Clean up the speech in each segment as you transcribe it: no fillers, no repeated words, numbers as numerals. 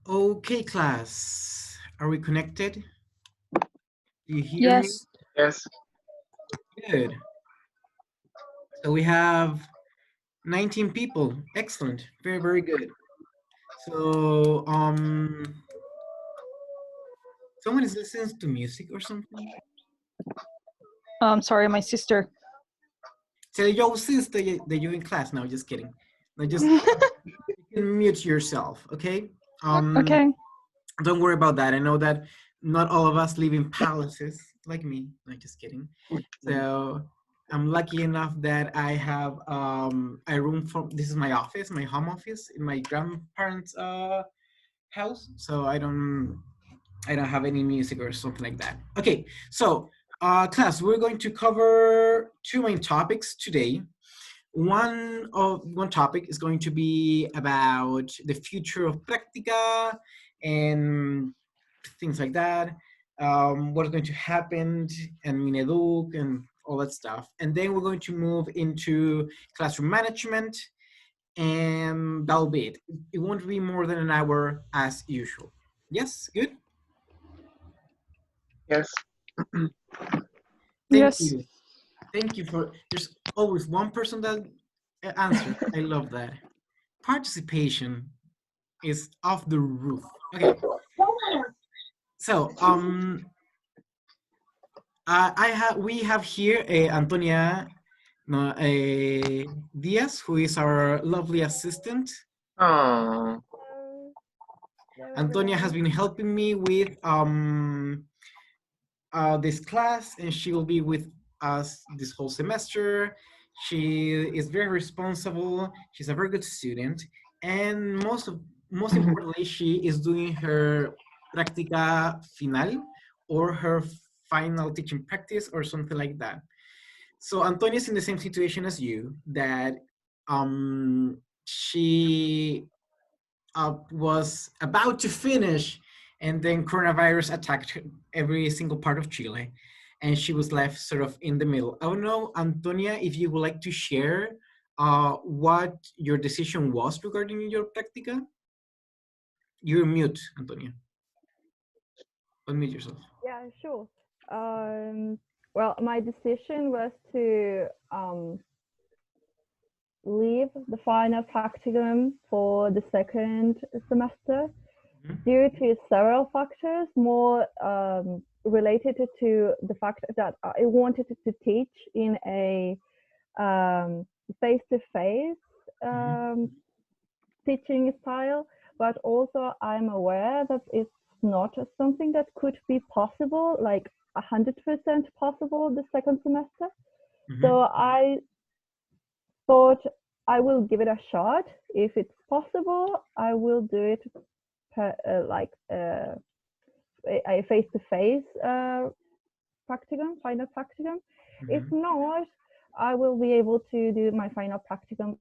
Okay, class. Are we connected? Do you hear me? Yes. Yes. Good. So we have 19 people. Excellent. Very, very good. So, someone is listening to music or something? Sorry, my sister. Tell your sister that you're in class. No, just kidding. No, just you can mute yourself, okay? Um, Okay. don't worry about that. I know that not all of us live in palaces like me. No, just kidding. So I'm lucky enough that I have a room for this is my office, my home office in my grandparents' house. So I don't have any music or something like that. Okay, so class, we're going to cover two main topics today. One topic is going to be about the future of Practica and things like that. What's going to happen and Mineduc and all that stuff. And then we're going to move into classroom management, and that'll be it. It won't be more than an hour as usual. Yes, good. Yes. Thank Yes. you. Thank you for. There's always one person that answers. I love that. Participation is off the roof. Okay, so I have we have here Antonia no, Diaz, who is our lovely assistant. Oh. Hello, Antonia has everyone. been helping me with this class, and she will be with us this whole semester. She is very responsible. She's a very good student, and most importantly, she is doing her practica final or her final teaching practice or something like that. So Antonia is in the same situation as you, that she was about to finish, and then coronavirus attacked every single part of Chile, and she was left sort of in the middle. I don't know, Antonia, if you would like to share what your decision was regarding your practica. You're mute, Antonia. Unmute yourself. Yeah, sure. Um, well, my decision was to leave the final practicum for the second semester Mhm. due to several factors, more related to the fact that I wanted to teach in a face-to-face Mhm. teaching style, but also I'm aware that it's not something that could be possible, like 100% possible the second semester. So Mhm. I thought I will give it a shot. If it's possible, I will do it like a face-to-face practicum, final practicum. If Mhm. not, I will be able to do my final practicum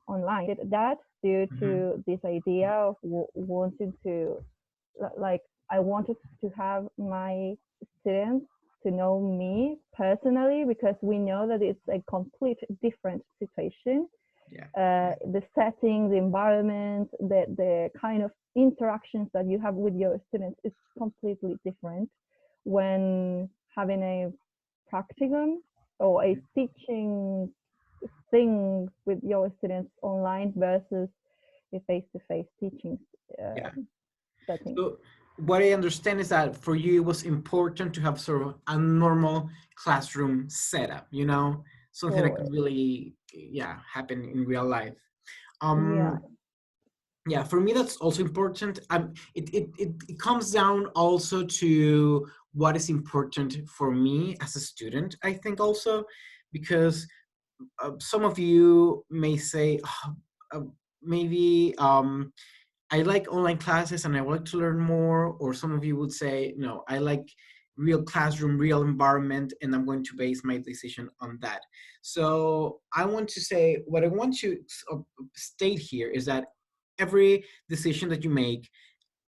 online. Did that due Mhm. to this idea of wanting to, like, I wanted to have my students to know me personally, because we know that it's a complete different situation. Yeah. The setting, the environment, the kind of interactions that you have with your students is completely different when having a practicum or a teaching thing with your students online versus a face-to-face teaching Yeah. setting. So what I understand is that for you it was important to have sort of a normal classroom setup, something that Sure. could really, yeah, happen in real life. Yeah. Um, yeah, for me that's also important. It comes down also to what is important for me as a student, I think also, because some of you may say, "Oh, maybe I like online classes and I would like to learn more," or some of you would say, no, I like real classroom, real environment, and I'm going to base my decision on that. So I want to say, what I want to state here is that every decision that you make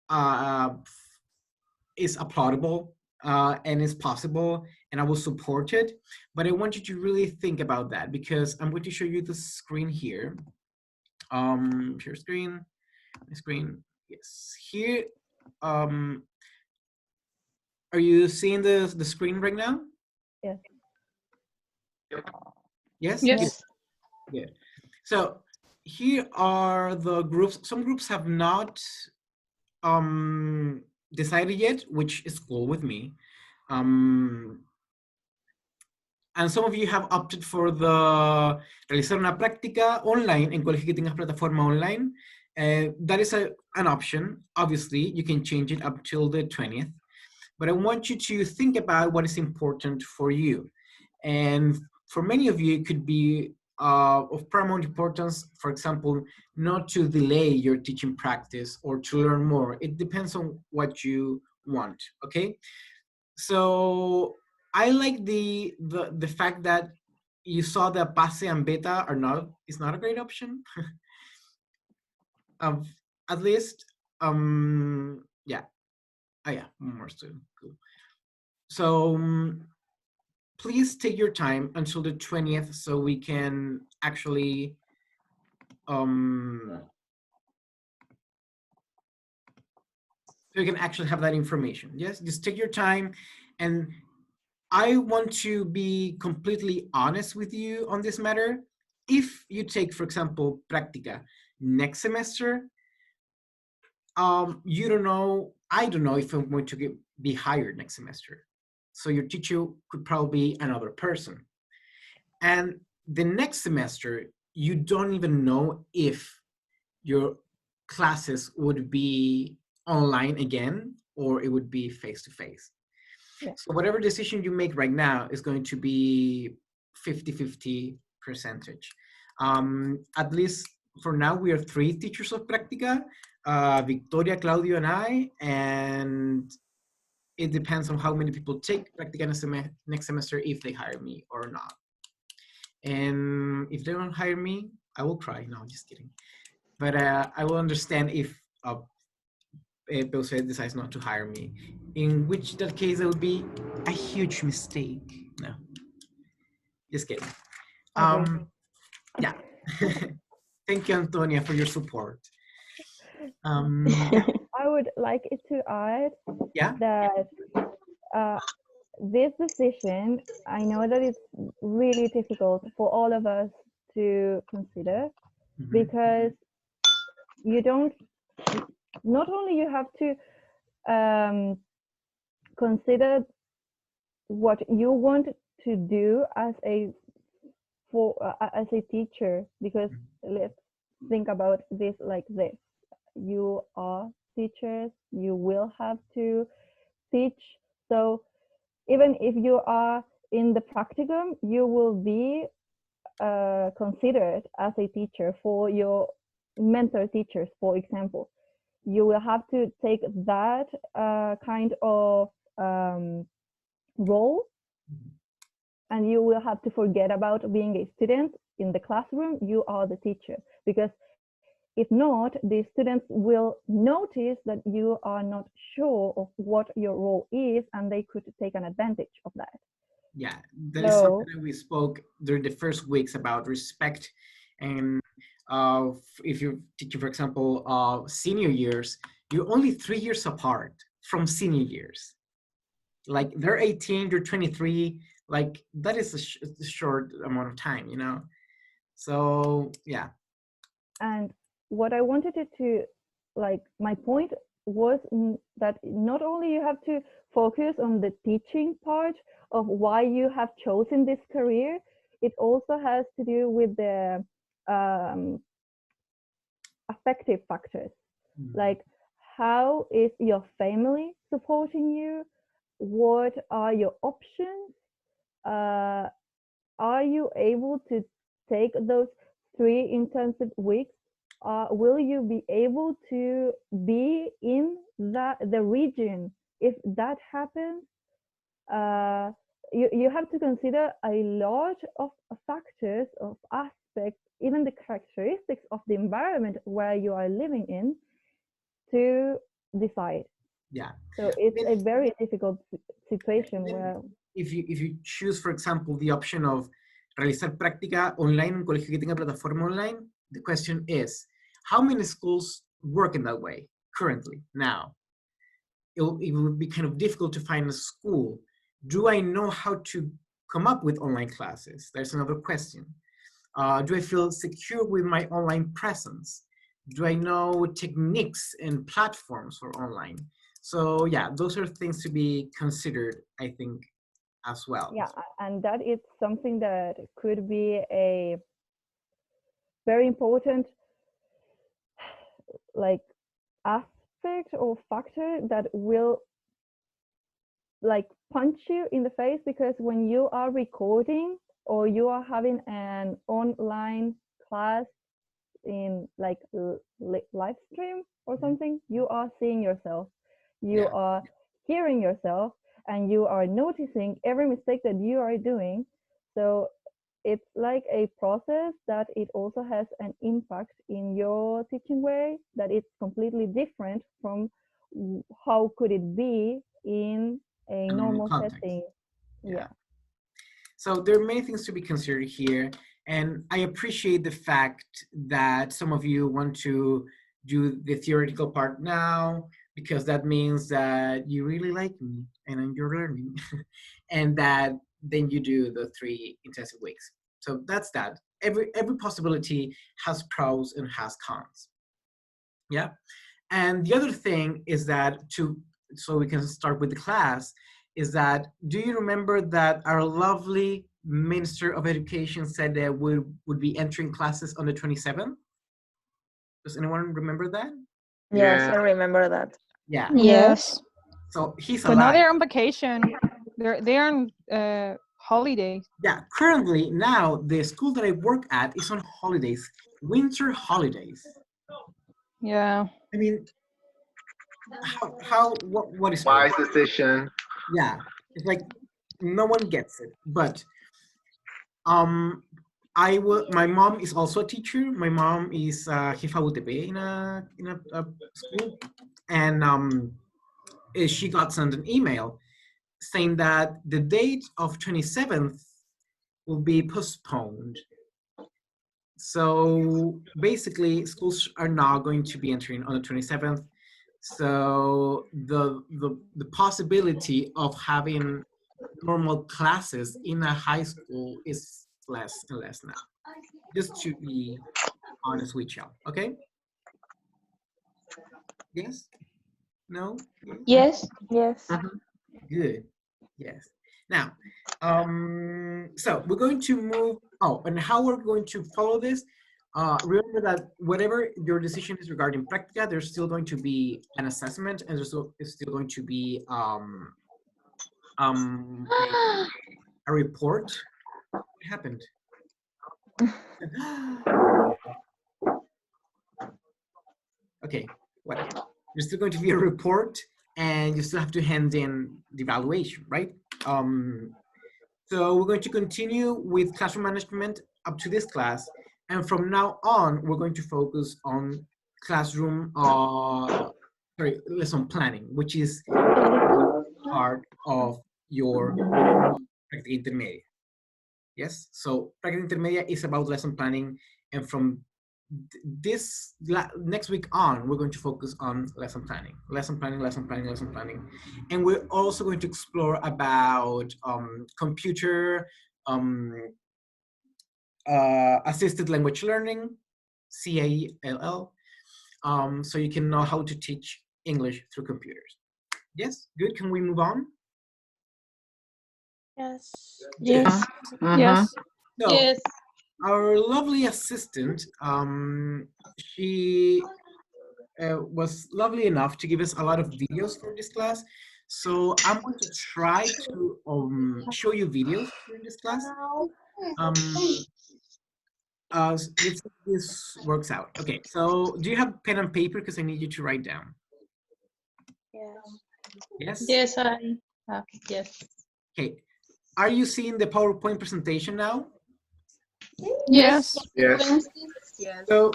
uh, is applaudable, and is possible, and I will support it. But I want you to really think about that, because I'm going to show you the screen here. Share screen. screen. Yes. Here, are you seeing the screen right now? Yes. Yes? Yes. Good. So here are the groups. Some groups have not decided yet, which is cool with me. And some of you have opted for the realizar una práctica online en colegio que tengas plataforma online. That is an option. Obviously, you can change it up till the 20th. But I want you to think about what is important for you. And for many of you, it could be of paramount importance, for example, not to delay your teaching practice or to learn more. It depends on what you want, okay? So I like the fact that you saw that PASE and beta is not a great option. At least, yeah. Oh yeah, more student, cool. So please take your time until the 20th so we can actually have that information. Yes, just take your time. And I want to be completely honest with you on this matter. If you take, for example, Practica next semester, you don't know, I don't know if I'm going to be hired next semester. So your teacher could probably be another person. And the next semester, you don't even know if your classes would be online again or it would be face-to-face. Yeah. So whatever decision you make right now is going to be 50-50 percentage. At least for now, we are 3 teachers of Practica, Victoria, Claudio, and I, and it depends on how many people take Practica next semester if they hire me or not. And if they don't hire me, I will cry. No, just kidding. But I will understand if Peuce decides not to hire me, in which that case it would be a huge mistake. No, just kidding. Yeah. Thank you, Antonia, for your support. Yeah. I would like it to add Yeah. that this decision, I know that it's really difficult for all of us to consider, because you don't, not only you have to consider what you want to do as a teacher, because let's think about this like this. You are teachers, you will have to teach. So even if you are in the practicum, you will be considered as a teacher for your mentor teachers, for example. You will have to take that kind of role, and you will have to forget about being a student in the classroom. You are the teacher, because if not, the students will notice that you are not sure of what your role is, and they could take an advantage of that. Yeah, that is something that we spoke during the first weeks about respect. And if you're teaching, for example, senior years, you're only 3 years apart from senior years. Like they're 18, you're 23. Like that is a short amount of time, you know? So, yeah. And what I wanted it to, like, my point was that not only you have to focus on the teaching part of why you have chosen this career, it also has to do with the affective factors. Like, how is your family supporting you? What are your options? Are you able to take those 3 intensive weeks? Will you be able to be in the region? If that happens, you have to consider a lot of factors, of aspects, even the characteristics of the environment where you are living in, to decide. Yeah. So it's a very difficult situation where if you choose, for example, the option of realizar práctica online en un colegio que tenga plataforma online, the question is, how many schools work in that way currently now. It would be kind of difficult to find a school. Do I know how to come up with online classes? There's another question. Do I feel secure with my online presence? Do I know techniques and platforms for online? So yeah, those are things to be considered, I think, as well. Yeah, and that is something that could be a very important like aspect or factor that will like punch you in the face, because when you are recording or you are having an online class in like live stream or something, you are seeing yourself, you are hearing yourself, and you are noticing every mistake that you are doing. So it's like a process that it also has an impact in your teaching way, that it's completely different from how could it be in a normal setting. Yeah. So there are many things to be considered here, and I appreciate the fact that some of you want to do the theoretical part now, because that means that you really like me and you're learning, and that then you do the 3 intensive weeks. So that's that. Every possibility has pros and has cons. Yeah. And the other thing is that so we can start with the class, is that, do you remember that our lovely Minister of Education said that we would be entering classes on the 27th? Does anyone remember that? Yes, I remember that. Yeah. Yes. So he's But alive. now they're on vacation. They're on holidays. Yeah, currently now the school that I work at is on holidays, winter holidays. Yeah. I mean, what is Wise decision. Yeah, it's like no one gets it. But my mom is also a teacher. My mom is jefa UTP in a school, and she got sent an email saying that the date of 27th will be postponed. So basically, schools are not going to be entering on the 27th. So the possibility of having normal classes in a high school is less and less now. Just to be honest with you, okay? Yes? No? Yes. Yes. Good. Yes. Now, so we're going to move. Oh, and how we're going to follow this? Remember that whatever your decision is regarding practica, there's still going to be an assessment, and there's still going to be a report. What happened? Okay, whatever. There's still going to be a report, and you still have to hand in the evaluation, right? So we're going to continue with classroom management up to this class, and from now on, we're going to focus on classroom, lesson planning, which is part of your practica intermedia. Yes, so practica intermedia is about lesson planning, and from this next week on, we're going to focus on lesson planning, and we're also going to explore about computer assisted language learning, CALL, so you can know how to teach English through computers. Yes, good. Can we move on? Yes. Yes. Yes. So, Yes. our lovely assistant, she was lovely enough to give us a lot of videos for this class. So I'm going to try to show you videos during this class. Let's see if this works out. Okay, so do you have pen and paper? Because I need you to write down. Yes? Yes, I have. Yes. Okay. Are you seeing the PowerPoint presentation now? Yes. Yes. Yes. So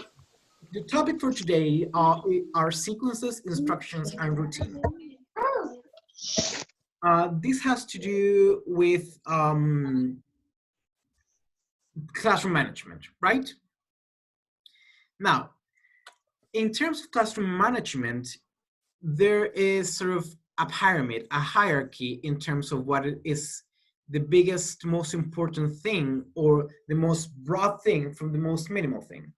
the topic for today are sequences, instructions, and routine. This has to do with classroom management, right? Now, in terms of classroom management, there is sort of a pyramid, a hierarchy in terms of what is the biggest, most important thing, or the most broad thing from the most minimal thing.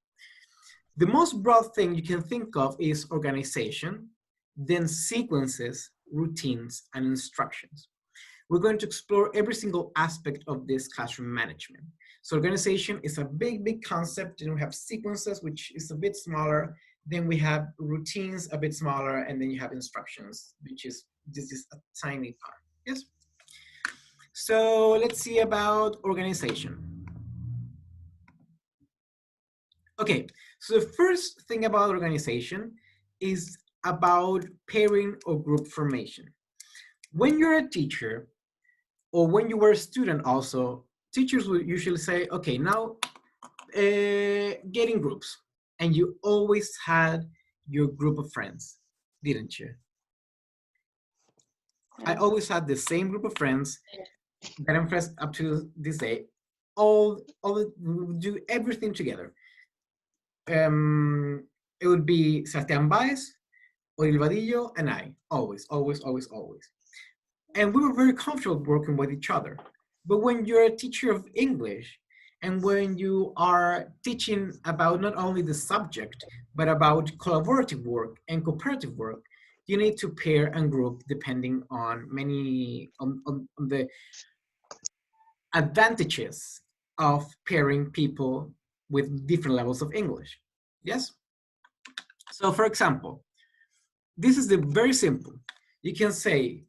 The most broad thing you can think of is organization, then sequences, routines, and instructions. We're going to explore every single aspect of this classroom management. So organization is a big, big concept. And we have sequences, which is a bit smaller. Then we have routines, a bit smaller. And then you have instructions, this is a tiny part. Yes? So let's see about organization. Okay, so the first thing about organization is about pairing or group formation. When you're a teacher, or when you were a student also, teachers will usually say, okay, now get in groups. And you always had your group of friends, didn't you? I always had the same group of friends that I'm friends up to this day. We would do everything together. It would be Sebastián Baez, Odil Vadillo, and I, always. And we were very comfortable working with each other. But when you're a teacher of English, and when you are teaching about not only the subject, but about collaborative work and cooperative work, you need to pair and group depending on on the advantages of pairing people with different levels of English. Yes? So for example, this is very simple. You can say,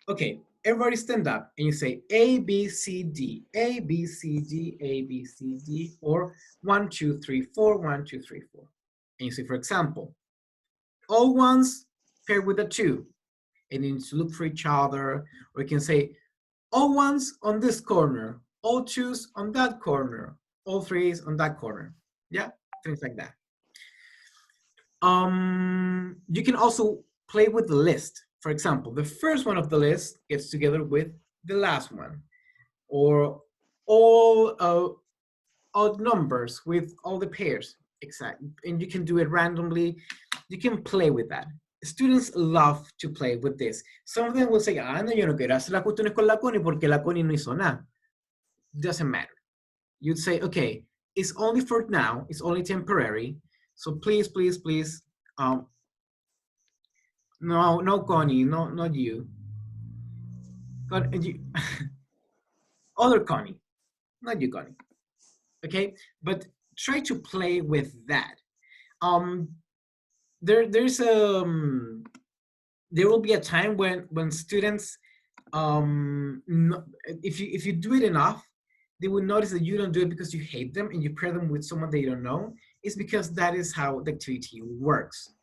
okay, everybody stand up and you say A, B, C, D, A, B, C, D, A, B, C, D, or 1, 2, 3, 4, 1, 2, 3, 4. And you say, for example, all ones paired with a 2. And you need to look for each other. Or you can say, all ones on this corner, all 2s on that corner, all 3s on that corner. Yeah, things like that. You can also play with the list. For example, the first one of the list gets together with the last one, or all odd numbers with all the pairs. Exactly. And you can do it randomly. You can play with that. Students love to play with this. Some of them will say, no, yo no quiero hacer las cuestiones con la Connie porque la Connie no hizo nada. Doesn't matter. You'd say, okay, it's only for now. It's only temporary. So please, please, please, no, Connie, no, not you. Other Connie, not you, Connie. Okay, but try to play with that. There will be a time when students, if you do it enough, they will notice that you don't do it because you hate them and you pair them with someone they don't know. It's because that is how the activity works.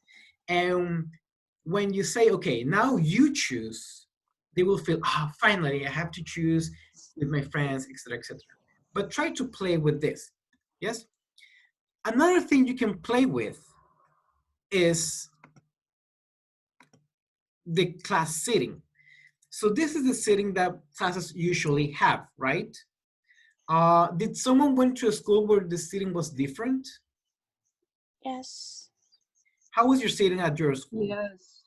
And when you say, okay, now you choose, they will feel, finally, I have to choose with my friends, etc., etc. But try to play with this, yes? Another thing you can play with is the class sitting. So this is the sitting that classes usually have, right? Did someone went to a school where the sitting was different? Yes. How was your sitting at your school? Yes.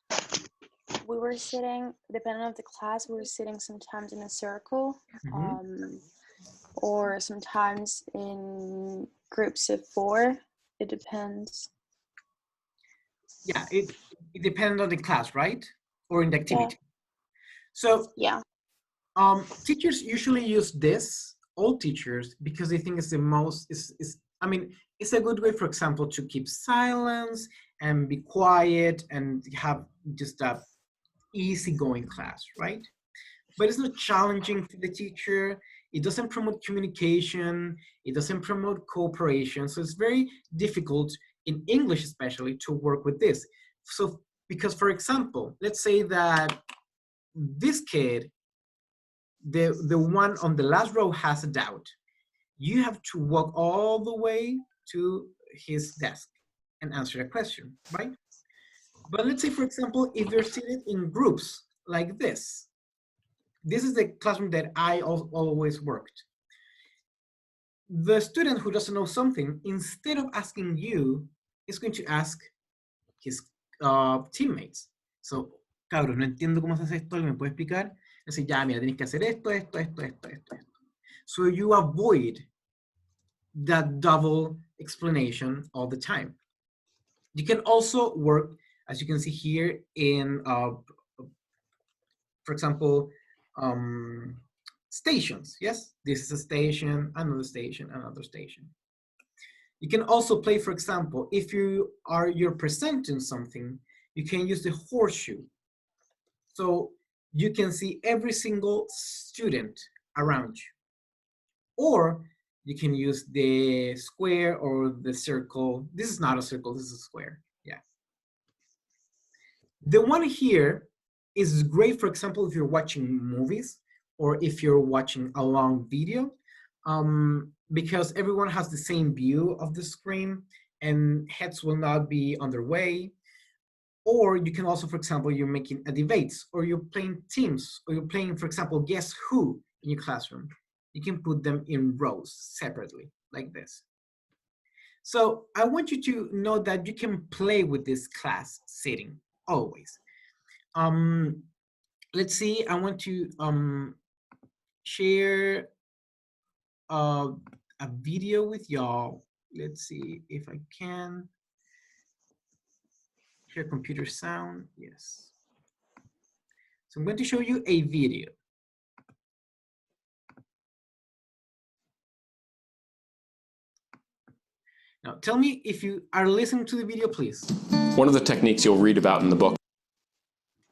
We were sitting, depending on the class, we were sitting sometimes in a circle, or sometimes in groups of 4. It depends. Yeah, it depends on the class, right? Or in the activity. Yeah. So yeah, teachers usually use this, all teachers, because they think it's the most, I mean, it's a good way, for example, to keep silence and be quiet and have just a easygoing class, right? But it's not challenging for the teacher. It doesn't promote communication. It doesn't promote cooperation. So it's very difficult in English, especially, to work with this. So, because for example, let's say that this kid, the one on the last row has a doubt. You have to walk all the way to his desk and answer a question, right? But let's say, for example, if you're sitting in groups like this is the classroom that I always worked. The student who doesn't know something, instead of asking you, is going to ask his teammates. So, cabros, no entiendo cómo se hace esto, ¿alguien me puede explicar? Dice, ya, mira, tienes que hacer esto. So you avoid that double explanation all the time. You can also work, as you can see here, in, for example, stations. Yes, this is a station, another station, another station. You can also play, for example, if you're presenting something, you can use the horseshoe. So you can see every single student around you. Or you can use the square or the circle. This is not a circle, this is a square. Yeah. The one here is great, for example, if you're watching movies or if you're watching a long video, because everyone has the same view of the screen and heads will not be on their way. Or you can also, for example, you're making a debates or you're playing teams or you're playing, for example, Guess Who in your classroom. You can put them in rows separately like this. So I want you to know that you can play with this class sitting always. Let's see, I want to share a video with y'all. Let's see if I can. Share computer sound, yes. So I'm going to show you a video. Now tell me if you are listening to the video, please. One of the techniques you'll read about in the book.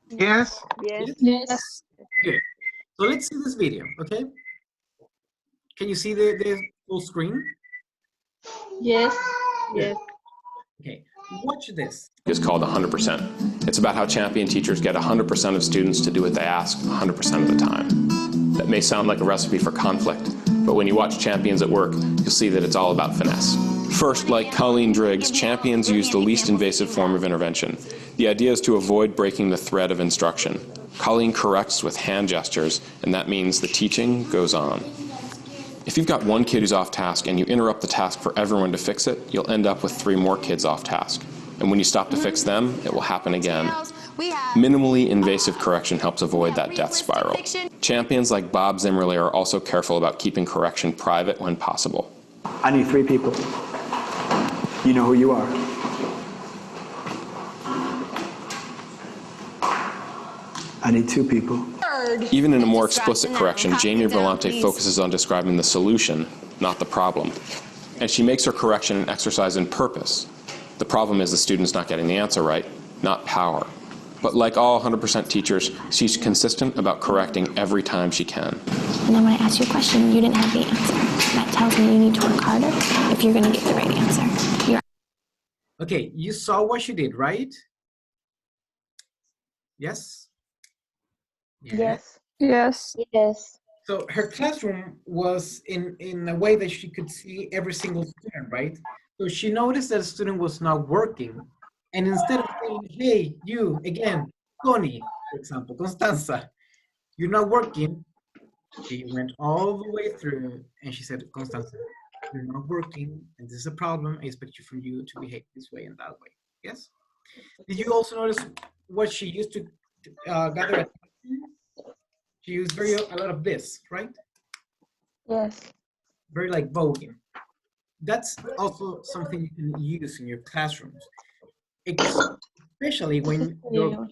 Yes. Yes. Good. So let's see this video, okay? Can you see the full screen? Yes. Yes. Okay, watch this. Is called 100%. It's about how champion teachers get 100% of students to do what they ask 100% of the time. That may sound like a recipe for conflict, but when you watch champions at work, you'll see that it's all about finesse. First, like Colleen Driggs, champions use the least invasive form of intervention. The idea is to avoid breaking the thread of instruction. Colleen corrects with hand gestures, and that means the teaching goes on. If you've got one kid who's off task and you interrupt the task for everyone to fix it, you'll end up with 3 more kids off task. And when you stop to fix them, it will happen again. Minimally invasive correction helps avoid that death spiral. Champions like Bob Zimmerle are also careful about keeping correction private when possible. I need 3 people. You know who you are. I need 2 people. Even in a more explicit correction, Jamie Volante focuses on describing the solution, not the problem. And she makes her correction an exercise in purpose. The problem is the student's not getting the answer right, not power. But like all 100% teachers, she's consistent about correcting every time she can. And then when I ask you a question, you didn't have the answer. That tells me you need to work harder if you're going to get the right answer. Okay, you saw what she did, right? Yes? Yes. Yes. Yes. So her classroom was in a way that she could see every single student, right? So she noticed that a student was not working. And instead of saying, hey, you, again, Connie, for example, Constanza, you're not working, she went all the way through and she said, Constanza, you're not working, and this is a problem. I expect you from you to behave this way and that way. Yes? Did you also notice what she used to gather attention? She used a lot of this, right? Yes. Very like voguing. That's also something you can use in your classrooms, especially when your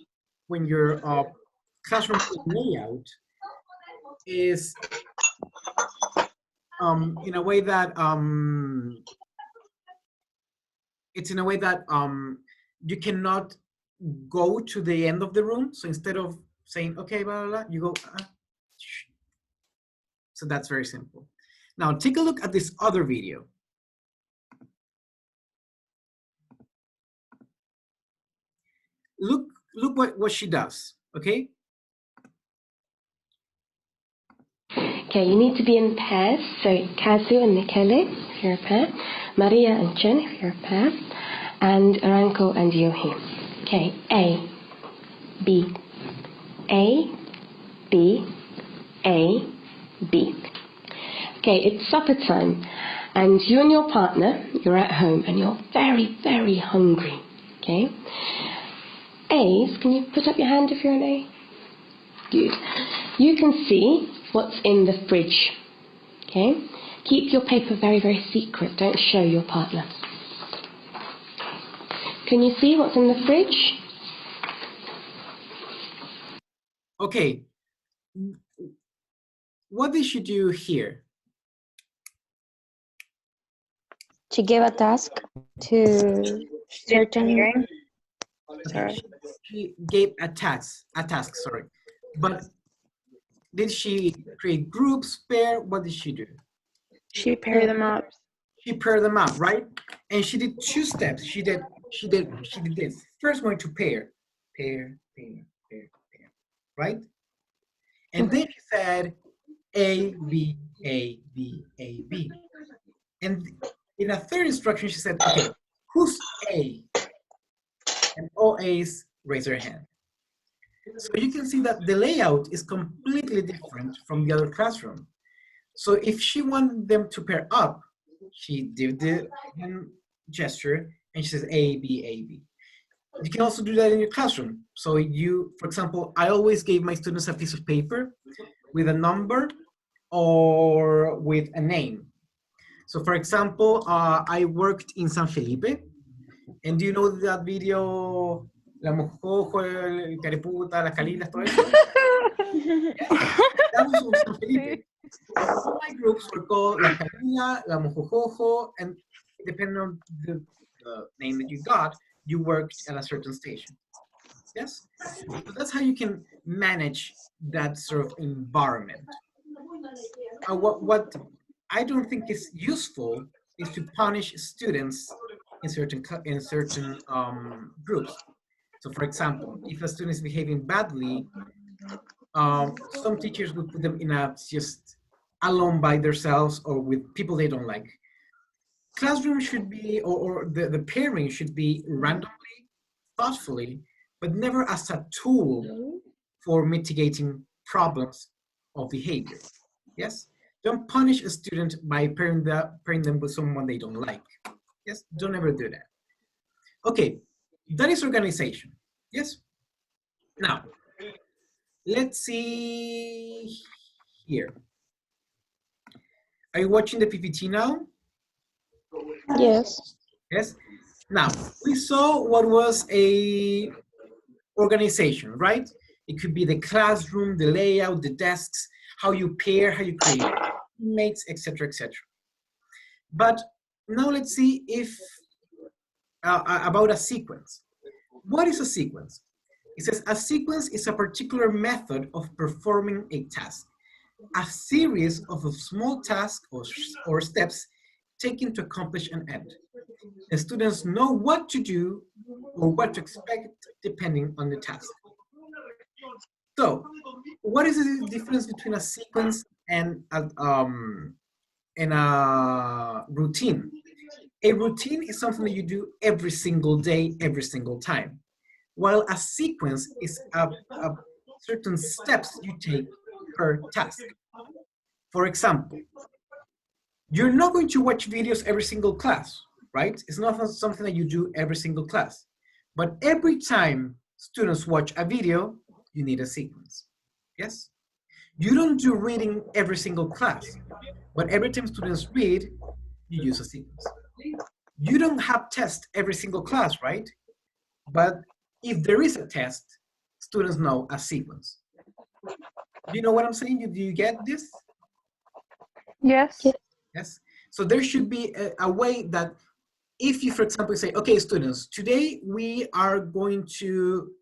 classroom layout is in a way that it's in a way that you cannot go to the end of the room. So instead of saying okay, blah blah blah, you go. So that's very simple. Now take a look at this other video. Look what she does. Okay. Okay, you need to be in pairs. So Kazu and Michele, if you're a pair. Maria and Jen, if you're a pair. And Aranko and Yohi. Okay, A, B, A, B, A, B. Okay, it's supper time, and you and your partner, you're at home, and you're very, very hungry, okay? A's, can you put up your hand if you're an A? Good. You can see what's in the fridge, okay? Keep your paper very, very secret. Don't show your partner. Can you see what's in the fridge? Okay. What did she do here? She gave a task to certain. Sorry. She gave a task, sorry. But did she create groups, pair? What did she do? She paired them up. She paired them up, right? And she did 2 steps. She did this. First going to pair, right? And then she said A, B, A, B, A, B. And in a third instruction, she said, okay, who's A? And all A's raise their hand. So you can see that the layout is completely different from the other classroom. So if she wanted them to pair up, she did the hand gesture and she says A, B, A, B. You can also do that in your classroom. So you, for example, I always gave my students a piece of paper with a number or with a name. So for example, I worked in San Felipe. And do you know that video, La Mojojo, El Careputa, Las Calinas, todo eso? That was on San Felipe. All my groups were called La Calina, La Mojojojo, and depending on the name that you got, you worked at a certain station. Yes? So that's how you can manage that sort of environment. What I don't think is useful is to punish students in certain groups. So for example, if a student is behaving badly, some teachers would put them in a just alone by themselves or with people they don't like. Classroom should be, or the pairing should be randomly, thoughtfully, but never as a tool for mitigating problems of behavior. Yes? Don't punish a student by pairing them with someone they don't like. Yes, don't ever do that. Okay, that is organization. Yes? Now, let's see here. Are you watching the PPT now? Yes. Yes. Now, we saw what was a organization, right? It could be the classroom, the layout, the desks, how you pair, how you create teammates, etc., etc. But now let's see if about a sequence. What is a sequence? It says a sequence is a particular method of performing a task, a series of small tasks or steps taken to accomplish an end. The students know what to do or what to expect depending on the task. So, what is the difference between a sequence and a routine? A routine is something that you do every single day, every single time, while a sequence is certain steps you take per task. For example, you're not going to watch videos every single class, right? It's not something that you do every single class. But every time students watch a video, you need a sequence. Yes? You don't do reading every single class, but every time students read, you use a sequence. You don't have tests every single class, right? But if there is a test, students know a sequence. Do you know what I'm saying? Do you get this? Yes. Yes. So there should be a way that if you, for example, say, okay, students, today we are going to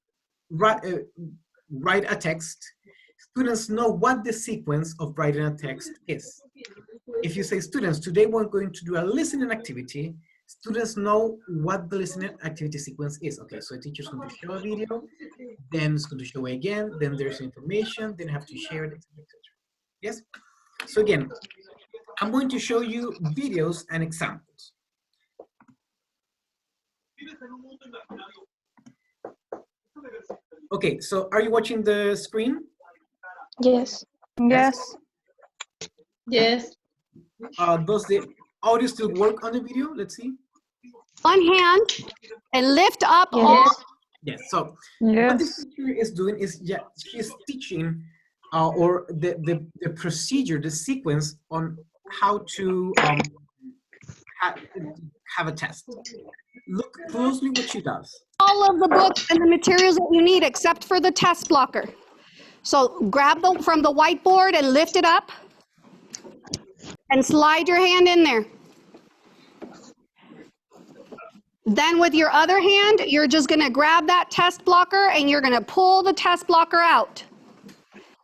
write a text. Students know what the sequence of writing a text is. If you say, students, today we're going to do a listening activity, students know what the listening activity sequence is. Okay, so a teacher's going to show a video, then it's going to show again, then there's information, then have to share it, etc. Yes? So again, I'm going to show you videos and examples. Okay, so are you watching the screen? Yes. Yes. Yes. does the audio still work on the video? Let's see. One hand and lift up Yes. all. Yes. So what the Yes. teacher is doing is, yeah, she's teaching or the procedure, the sequence on how to have a test. Look closely what she does. All of the books and the materials that you need except for the test blocker. So grab them from the whiteboard and lift it up and slide your hand in there. Then with your other hand, you're just gonna grab that test blocker and you're gonna pull the test blocker out.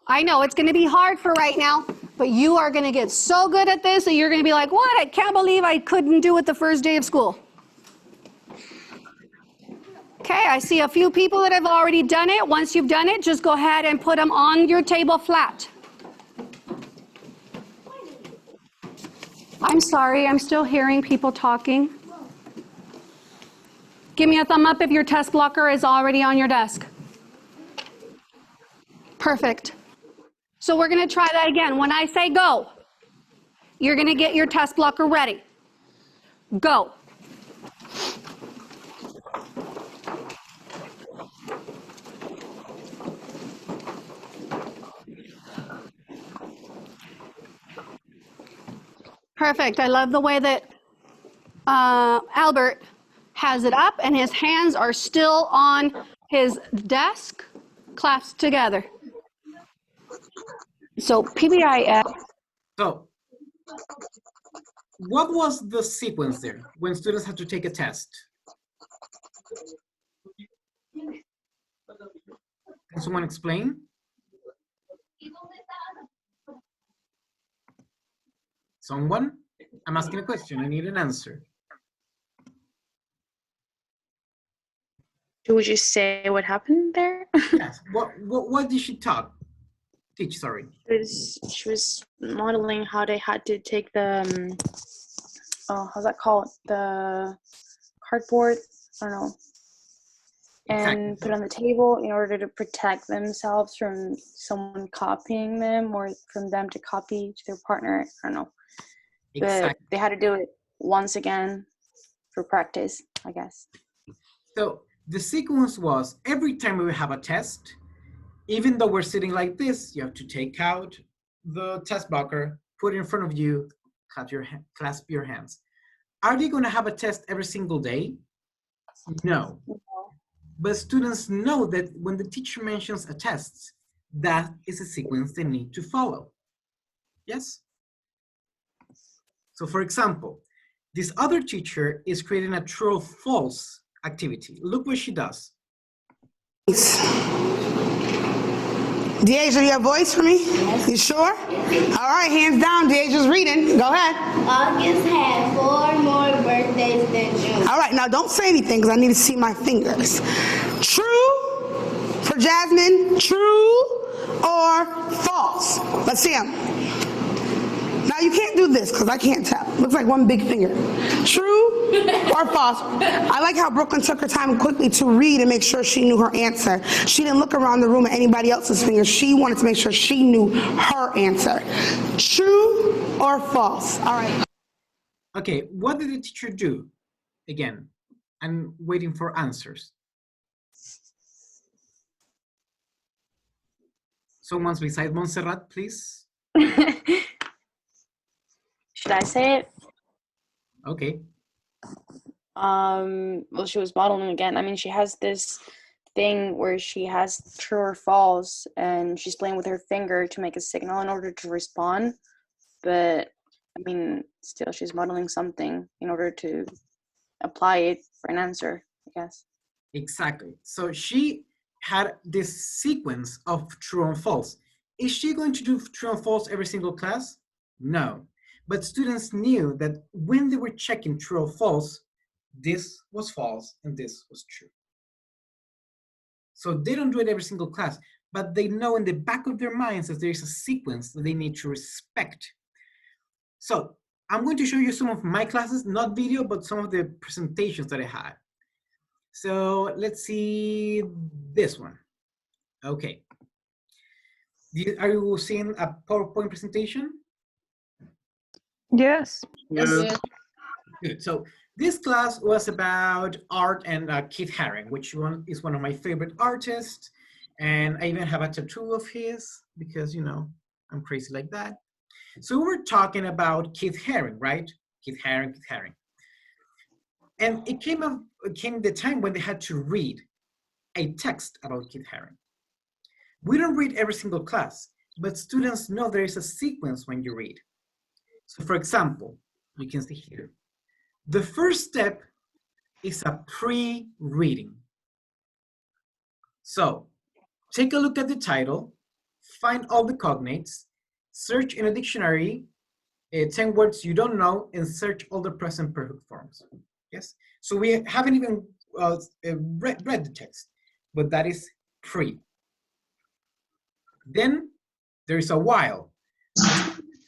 I know it's gonna be hard for right now, but you are gonna get so good at this that you're gonna be like, what? I can't believe I couldn't do it the first day of school. Okay, I see a few people that have already done it. Once you've done it, just go ahead and put them on your table flat. I'm sorry, I'm still hearing people talking. Give me a thumb up if your test blocker is already on your desk. Perfect. So we're gonna try that again. When I say go, you're gonna get your test blocker ready. Go. Perfect. I love the way that Albert has it up and his hands are still on his desk, clasped together. So PBIS. So what was the sequence there when students had to take a test? Can someone explain? Someone? I'm asking a question. I need an answer. Would you say what happened there? Yes. What did she teach? Sorry. She was modeling how they had to take the how's that called? The cardboard, I don't know, and Exactly. put it on the table in order to protect themselves from someone copying them or from them to copy to their partner. I don't know. But Exactly. they had to do it once again for practice, I guess. So the sequence was every time we have a test, even though we're sitting like this, you have to take out the test blocker, put it in front of you, clasp your hands. Are they going to have a test every single day? No. But students know that when the teacher mentions a test, that is a sequence they need to follow. Yes? So for example, this other teacher is creating a true or false activity. Look what she does. Deasia, you have voice for me? Yes. You sure? Yes. All right, hands down. Deasia's reading. Go ahead. August had 4 more birthdays than June. All right, now don't say anything because I need to see my fingers. True for Jasmine, true or false? Let's see them. Now you can't do this because I can't tell. Looks like one big finger. True or false? I like how Brooklyn took her time quickly to read and make sure she knew her answer. She didn't look around the room at anybody else's fingers. She wanted to make sure she knew her answer. True or false? All right. Okay, what did the teacher do? Again, I'm waiting for answers. Someone's beside Montserrat, please. Should I say it? Okay. Well, she was modeling again. I mean, she has this thing where she has true or false, and she's playing with her finger to make a signal in order to respond. But, I mean, still, she's modeling something in order to apply it for an answer, I guess. Exactly. So she had this sequence of true and false. Is she going to do true and false every single class? No. But students knew that when they were checking true or false, this was false and this was true. So they don't do it every single class, but they know in the back of their minds that there is a sequence that they need to respect. So I'm going to show you some of my classes, not video, but some of the presentations that I had. So let's see this one. Okay. Are you seeing a PowerPoint presentation? Yes. Yes. Good. So this class was about art and Keith Haring, which is one of my favorite artists. And I even have a tattoo of his because, you know, I'm crazy like that. So we're talking about Keith Haring, right? Keith Haring. And it came the time when they had to read a text about Keith Haring. We don't read every single class, but students know there is a sequence when you read. So for example, you can see here, the first step is a pre-reading. So take a look at the title, find all the cognates, search in a dictionary 10 words you don't know, and search all the present perfect forms. Yes, so we haven't even read the text, but that is pre. Then there is a while.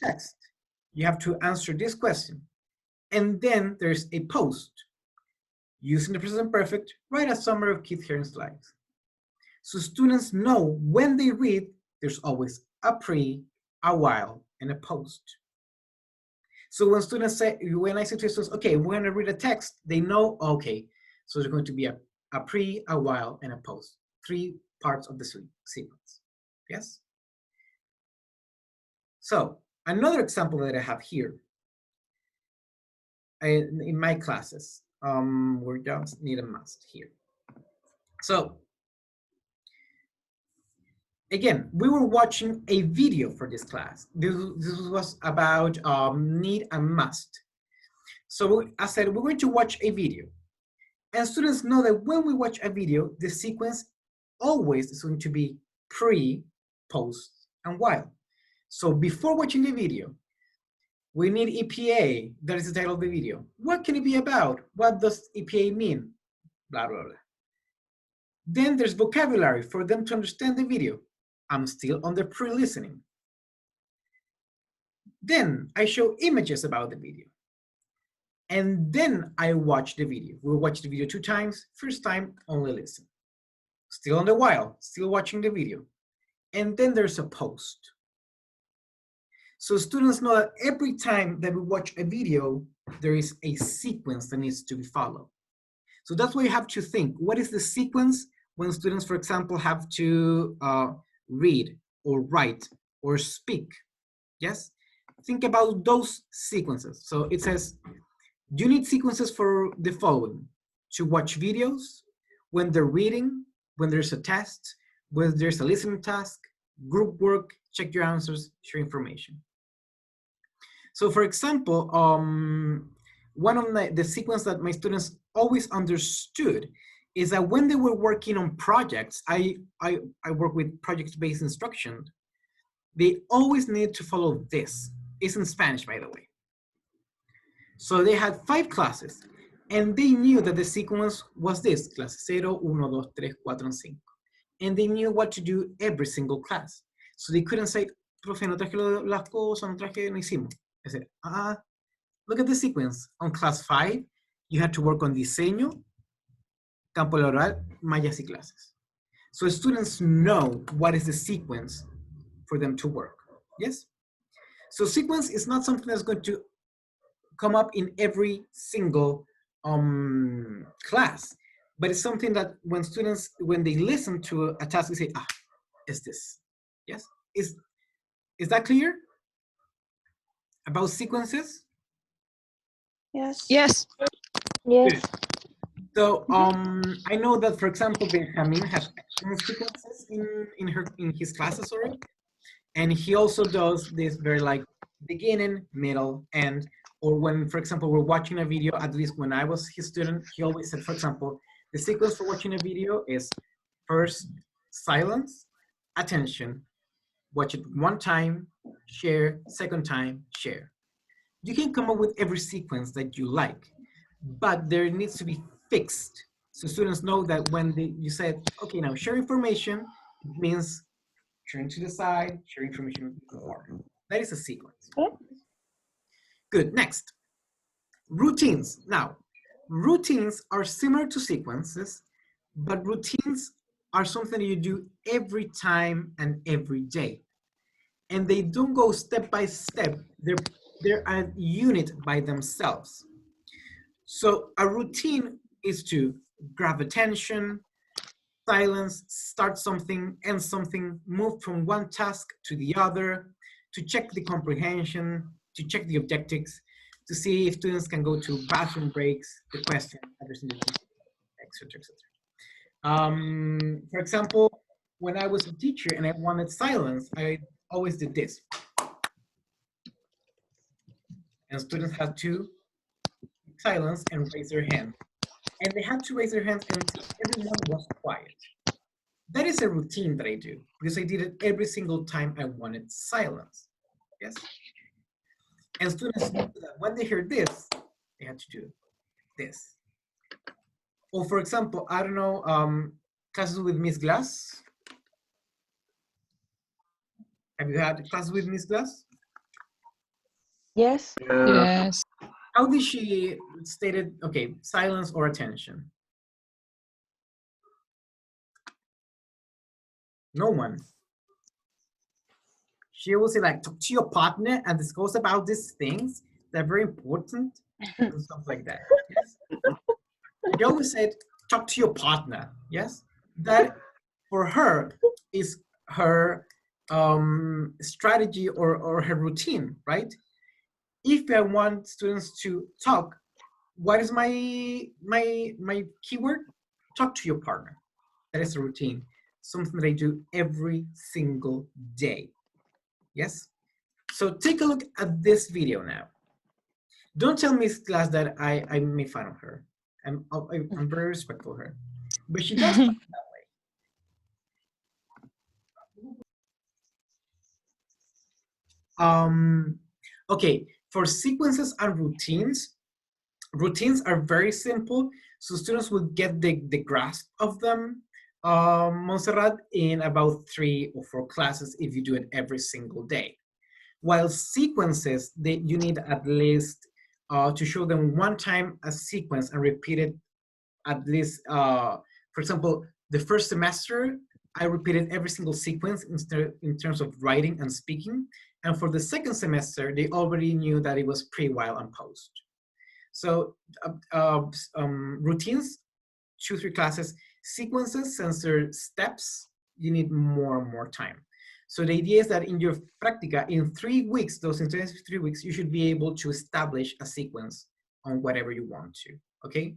Text. You have to answer this question. And then there's a post. Using the present perfect, write a summary of Keith Haring's life. So students know when they read, there's always a pre, a while, and a post. So when students say, when I say to students, okay, we're gonna read a text, they know, okay, so there's going to be a pre, a while, and a post. 3 parts of the sequence, yes? So another example that I have here in my classes, we just need a must here. So again, we were watching a video for this class. This was about need and must. So I said, we're going to watch a video. And students know that when we watch a video, the sequence always is going to be pre, post, and while. So before watching the video, we need EPA, that is the title of the video. What can it be about? What does EPA mean? Blah, blah, blah. Then there's vocabulary for them to understand the video. I'm still on the pre-listening. Then I show images about the video. And then I watch the video. We'll watch the video 2 times. First time, only listen. Still on the while, still watching the video. And then there's a post. So students know that every time that we watch a video, there is a sequence that needs to be followed. So that's why you have to think, what is the sequence when students, for example, have to read or write or speak? Yes? Think about those sequences. So it says, you need sequences for the following: to watch videos, when they're reading, when there's a test, when there's a listening task, group work, check your answers, share information. So for example, one of the sequence that my students always understood is that when they were working on projects, I work with project-based instruction, they always need to follow this. It's in Spanish, by the way. So they had 5 classes, and they knew that the sequence was this: clase 0, 1, 2, 3, 4, and 5. And they knew what to do every single class. So they couldn't say, profe, no traje las cosas, no traje, no hicimos. I said, look at the sequence. On class 5, you had to work on diseño, campo laboral, mallas y clases. So students know what is the sequence for them to work. Yes? So sequence is not something that's going to come up in every single class, but it's something that when students, when they listen to a task, they say, it's this. Yes? Is that clear? About sequences? Yes. Yes. Yes. So I know that, for example, Benjamin has sequences in his classes already, and he also does this very like beginning, middle, end. Or when, for example, we're watching a video, at least when I was his student, he always said, for example, the sequence for watching a video is first silence, attention, watch it 1 time, share, 2nd time, share. You can come up with every sequence that you like, but there needs to be fixed. So students know that when you said, okay, now share information, it means sharing to the side, share information before. That is a sequence. Good, next. Routines. Now, routines are similar to sequences, but routines are something you do every time and every day. And they don't go step by step. They're they're a unit by themselves. So a routine is to grab attention, silence, start something, end something, move from one task to the other, to check the comprehension, to check the objectives, to see if students can go to bathroom breaks, the question, etc., etc. For example, when I was a teacher and I wanted silence, I always did this. And students had to silence and raise their hand. And they had to raise their hands until everyone was quiet. That is a routine that I do because I did it every single time I wanted silence. Yes? And students knew that when they heard this, they had to do this. Or for example, I don't know, classes with Miss Glass. Have you had classes with Miss Glass? Yes. Yes. How did she stated, okay, silence or attention? No one. She will say like, talk to your partner and discuss about these things. They're very important and stuff like that. Yes? She always said, talk to your partner. Yes? That for her is her strategy or her routine, right? If I want students to talk, what is my keyword? Talk to your partner. That is a routine, something that I do every single day. Yes? So take a look at this video now. Don't tell Miss Glass that I made fun of her. I'm very respectful of her. But she does that way. Okay, for sequences and routines, routines are very simple, so students will get the grasp of them, Montserrat, in about 3 or 4 classes if you do it every single day. While sequences, you need at least to show them one time a sequence and repeat it at least, for example, the first semester, I repeated every single sequence in terms of writing and speaking. And for the second semester, they already knew that it was pre, while, and post. So routines, 2-3 classes. Sequences, since they're steps, you need more and more time. So the idea is that in your practica, in 3 weeks, those intensive 3 weeks, you should be able to establish a sequence on whatever you want to, okay?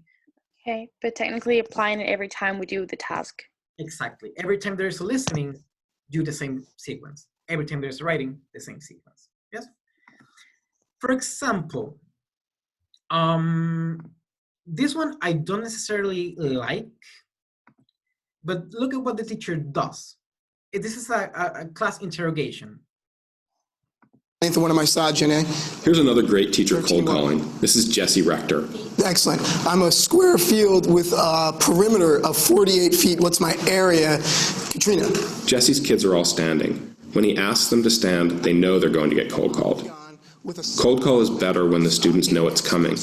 Okay, but technically applying it every time we do the task. Exactly. Every time there's a listening, do the same sequence. Every time there's writing, the same sequence. Yes? For example, this one I don't necessarily like, but look at what the teacher does. This is a class interrogation. One of my side, Janae. Here's another great teacher cold calling. This is Jesse Rector. Excellent. I'm a square field with a perimeter of 48 feet. What's my area? Katrina. Jesse's kids are all standing. When he asks them to stand, they know they're going to get cold called. Cold call is better when the students know it's coming.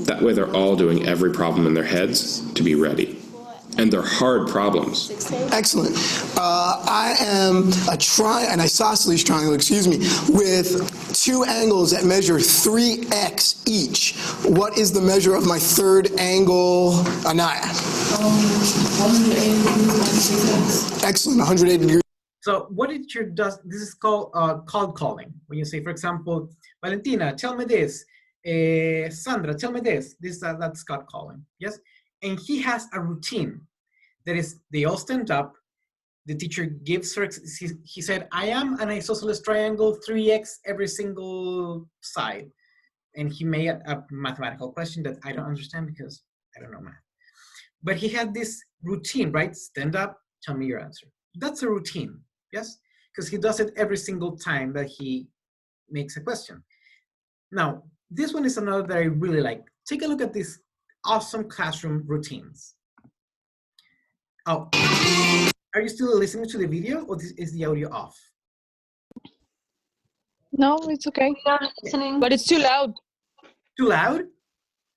That way they're all doing every problem in their heads to be ready. And they're hard problems. Excellent. I am an isosceles triangle, with 2 angles that measure 3x each. What is the measure of my third angle, Anaya? 180 degrees. Excellent, 180 degrees. So what it does, this is called cold calling. When you say, for example, Valentina, tell me this. Sandra, tell me this. That's cold calling, yes? And he has a routine. That is, they all stand up. The teacher gives her, he said, I am an isosceles triangle, 3x every single side. And he made a mathematical question that I don't understand because I don't know math. But he had this routine, right? Stand up, tell me your answer. That's a routine, yes? Because he does it every single time that he makes a question. Now, this one is another that I really like. Take a look at these awesome classroom routines. Oh, are you still listening to the video, or is the audio off? No, it's okay. Listening. But it's too loud. Too loud?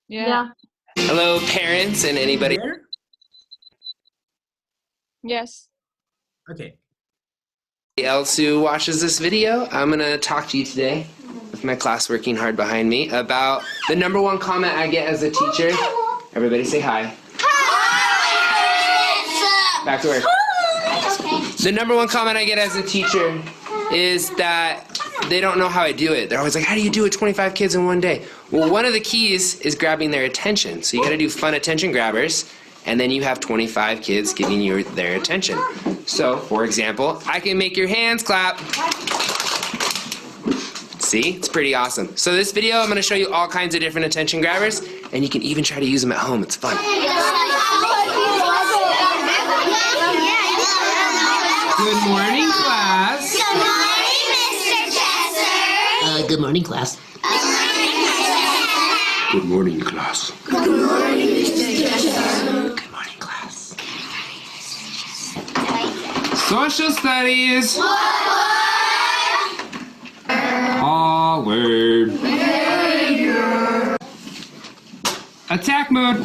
Yeah. Hello, parents and anybody. Yes. Okay. Else who watches this video, I'm gonna talk to you today my class working hard behind me, about the #1 comment I get as a teacher. Everybody say hi. Hi. Back to work. The #1 comment I get as a teacher is that they don't know how I do it. They're always like, how do you do it 25 kids in one day? Well, one of the keys is grabbing their attention. So you gotta do fun attention grabbers, and then you have 25 kids giving you their attention. So, for example, I can make your hands clap. See, it's pretty awesome. So this video, I'm gonna show you all kinds of different attention grabbers, and you can even try to use them at home. It's fun. Good morning, class. Good morning, Mr. Chesser. Good morning, class. Good morning, class. Good morning, Mr. Chesser. Good morning, class. Social studies. All word. Attack mode.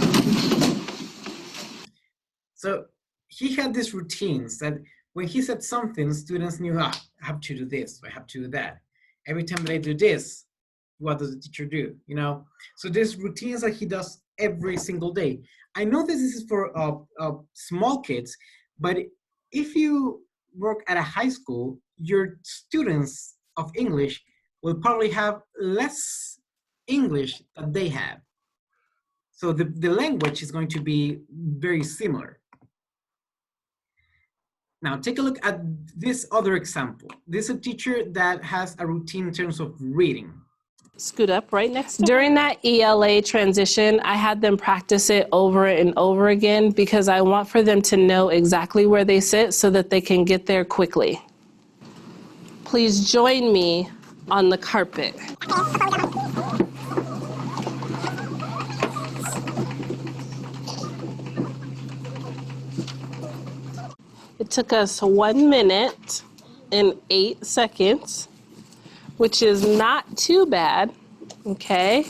So he had these routines that when he said something, students knew, I have to do this, I have to do that. Every time that I do this, what does the teacher do? You know, so there's routines that he does every single day. I know this is for small kids, but if you work at a high school, your students of English will probably have less English than they have. So the language is going to be very similar. Now take a look at this other example. This is a teacher that has a routine in terms of reading. Scoot up right next to During that ELA transition, I had them practice it over and over again because I want for them to know exactly where they sit so that they can get there quickly. Please join me on the carpet. It took us 1 minute and 8 seconds, which is not too bad, okay?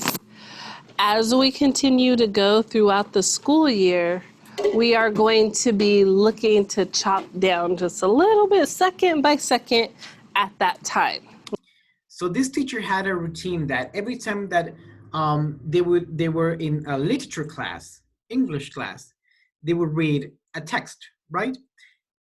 As we continue to go throughout the school year, we are going to be looking to chop down just a little bit, second by second, at that time. So this teacher had a routine that every time that they were in a literature class, English class, they would read a text, right?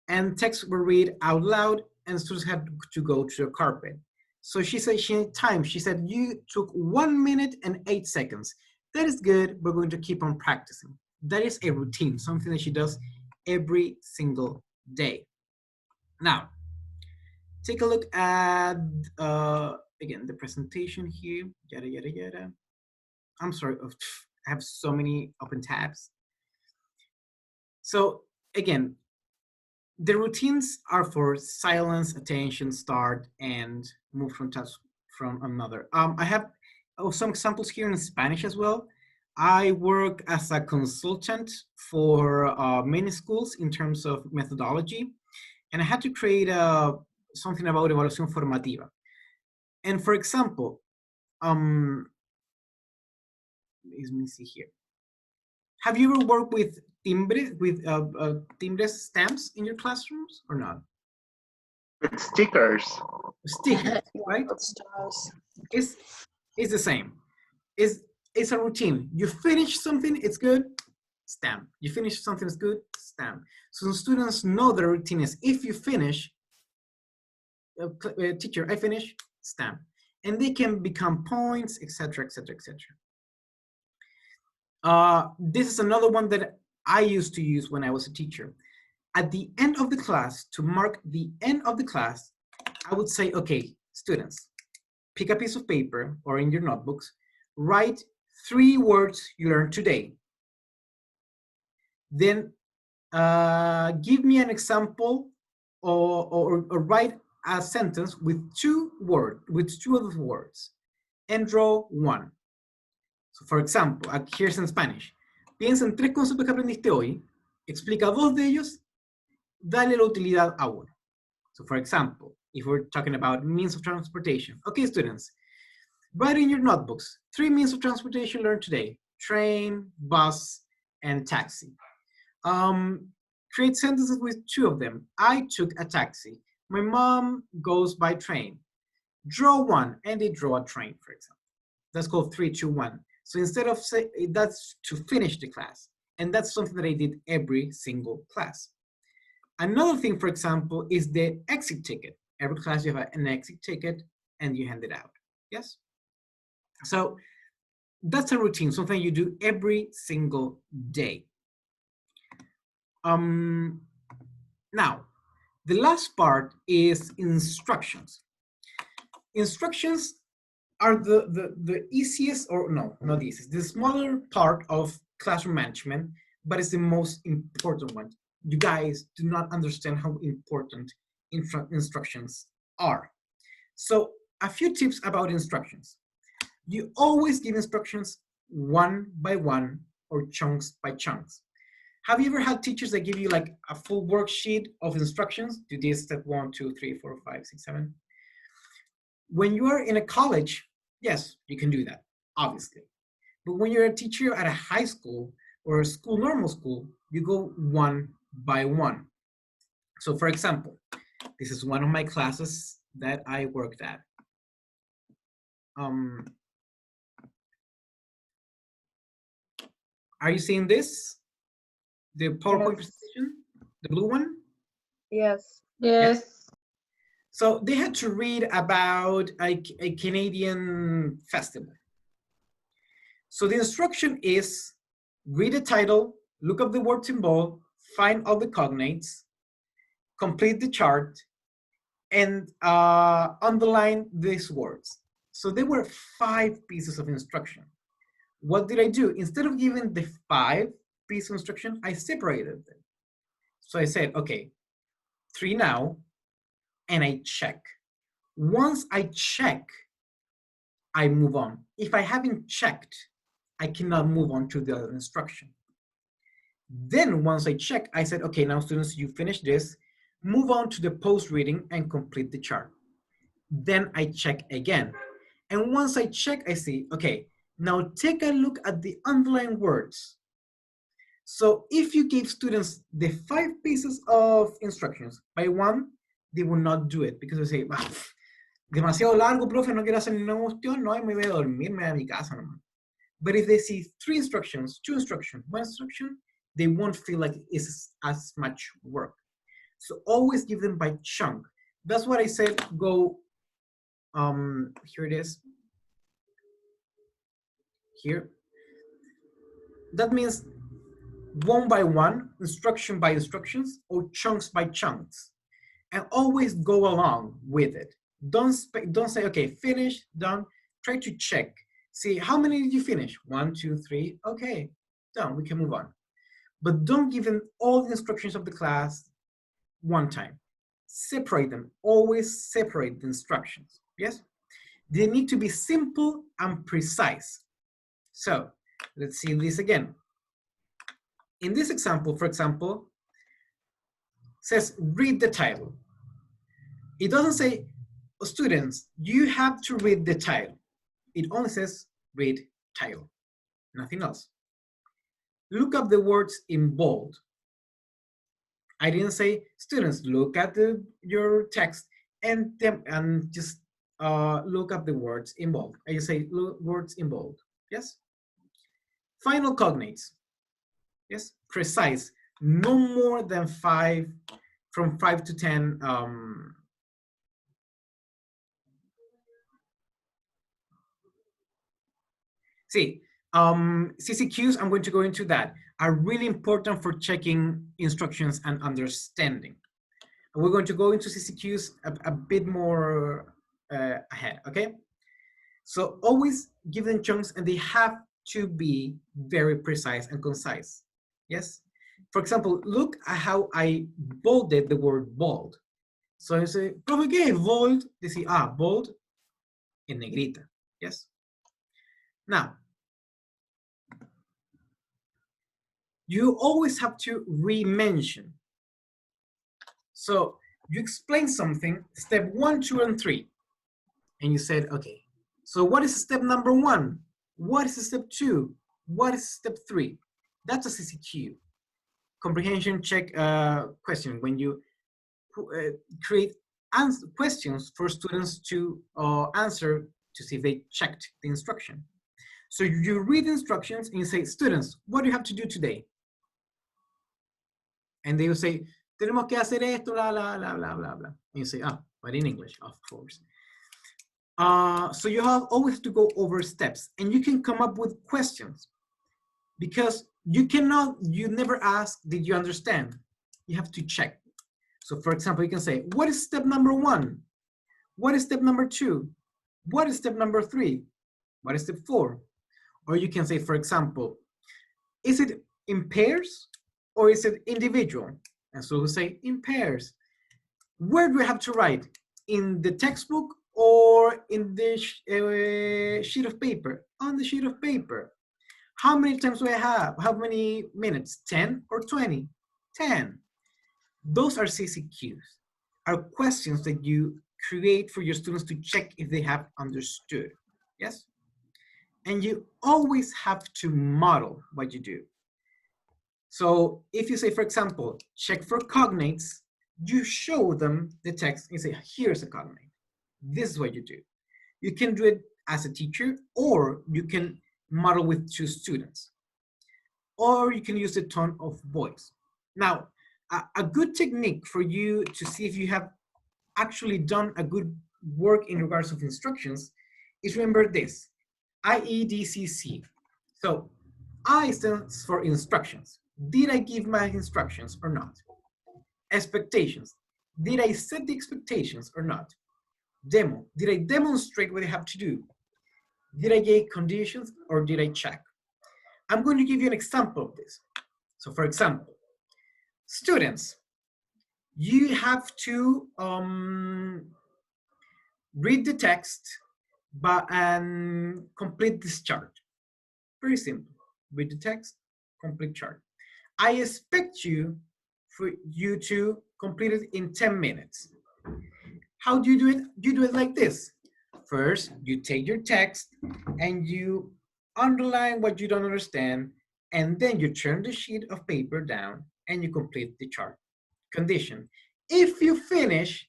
And texts were read out loud, and students had to go to the carpet. So she said, she said, you took 1 minute and 8 seconds. That is good, we're going to keep on practicing. That is a routine, something that she does every single day. Now, take a look at, again, the presentation here, yada, yada, yada. I'm sorry, I have so many open tabs. So again, the routines are for silence, attention, start, and move from task from another. I have some examples here in Spanish as well. I work as a consultant for many schools in terms of methodology, and I had to create something about evaluación formativa. And for example, let me see here. Have you ever worked with timbre stamps in your classrooms or not? With stickers. Stickers, right? It's the same. It's a routine. You finish something, it's good, stamp. You finish something, it's good, stamp. So students know the routine is if you finish, teacher, I finish, stamp. And they can become points, etc., etc., etc. This is another one that I used to use when I was a teacher. At the end of the class, to mark the end of the class, I would say, okay, students, pick a piece of paper or in your notebooks, write 3 words you learned today. Then give me an example or write a sentence with 2 of the words and draw 1. So for example, here's in Spanish. Piensa en 3 conceptos que aprendiste hoy, explica 2 de ellos, dale la utilidad a uno. So for example, if we're talking about means of transportation. Okay, students, write in your notebooks 3 means of transportation learned today: train, bus, and taxi. Create sentences with 2 of them. I took a taxi. My mom goes by train. draw one, and they draw a train, for example. That's called 3, 2, 1. So instead of say, that's to finish the class. And that's something that I did every single class. Another thing, for example, is the exit ticket. Every class you have an exit ticket and you hand it out. Yes? So that's a routine, something you do every single day. Now, the last part is instructions. Instructions are the easiest, or no, not the easiest, the smaller part of classroom management, but it's the most important one. You guys do not understand how important instructions are. So a few tips about instructions. You always give instructions one by one or chunks by chunks. Have you ever had teachers that give you like a full worksheet of instructions? Do this, step 1, 2, 3, 4, 5, 6, 7. When you are in a college, yes, you can do that, obviously. But when you're a teacher at a high school or a school, normal school, you go one by one. So for example, this is one of my classes that I worked at. Are you seeing this? The PowerPoint presentation, the blue one? Yes. Yes. So they had to read about a Canadian festival. So the instruction is read the title, look up the words in bold, find all the cognates, complete the chart, and underline these words. So there were 5 pieces of instruction. What did I do? Instead of giving the 5 pieces of instruction, I separated them. So I said, okay, 3 now, and I check. Once I check, I move on. If I haven't checked, I cannot move on to the other instruction. Then once I check, I said, okay, now students, you finish this, move on to the post-reading and complete the chart. Then I check again. And once I check, I see, okay, now take a look at the underlined words. So if you give students the 5 pieces of instructions by one, they will not do it because they say, demasiado largo, profe, no quiero hacer ninguna cuestión, no, me voy a dormir, me voy a mi casa nomás. But if they see 3 instructions, 2 instructions, 1 instruction, they won't feel like it's as much work. So always give them by chunk. That's what I said, go, here it is. Here. That means one by one, instruction by instructions, or chunks by chunks. And always go along with it. Don't say, okay, finish, done. Try to check. See, how many did you finish? 1, 2, 3. Okay, done, we can move on. But don't give them all the instructions of the class one time. Separate them, always separate the instructions, yes? They need to be simple and precise. So, let's see this again. In this example, for example, says read the title. It doesn't say, students, you have to read the title. It only says read title, nothing else. Look up the words in bold. I didn't say, students, look at your text and just look up the words in bold. I just say words in bold, yes? Final cognates, yes? Precise, no more than 5, from 5 to 10. See, CCQs, I'm going to go into that, are really important for checking instructions and understanding. And we're going to go into CCQs a bit more ahead, okay? So always give them chunks and they have to be very precise and concise, yes? For example, look at how I bolded the word bold. So I say, profe, ¿qué es bold? They say, bold en negrita, yes? Now, you always have to re-mention. So you explain something, step 1, 2, and 3, and you said, okay, so what is step number 1? What is step 2? What is step 3? That's a CCQ, comprehension check question. When you create questions for students to answer to see if they checked the instruction. So you read instructions and you say, students, what do you have to do today? And they will say, tenemos que hacer esto, blah, blah, blah, blah, blah, blah. And you say, but in English, of course. So you have always to go over steps, and you can come up with questions, because you never ask, did you understand? You have to check. So for example, you can say, what is step number 1? What is step number 2? What is step number 3? What is step 4? Or you can say, for example, is it in pairs or is it individual? And so we'll say in pairs. Where do we have to write? In the textbook or in the sheet of paper? On the sheet of paper. How many times do I have? How many minutes? 10 or 20? 10. Those are CCQs, are questions that you create for your students to check if they have understood. Yes? And you always have to model what you do. So if you say, for example, check for cognates, you show them the text and say, here's a cognate. This is what you do. You can do it as a teacher, or you can model with 2 students. Or you can use the tone of voice. Now, a good technique for you to see if you have actually done a good work in regards of instructions is remember this, IEDCC. So I stands for instructions. Did I give my instructions or not? Expectations. Did I set the expectations or not? Demo. Did I demonstrate what I have to do? Did I give conditions or did I check? I'm going to give you an example of this. So for example, students, you have to read the text and complete this chart. Very simple. Read the text, complete chart. I expect you to complete it in 10 minutes. How do you do it? You do it like this. First, you take your text and you underline what you don't understand, and then you turn the sheet of paper down and you complete the chart. Condition. If you finish,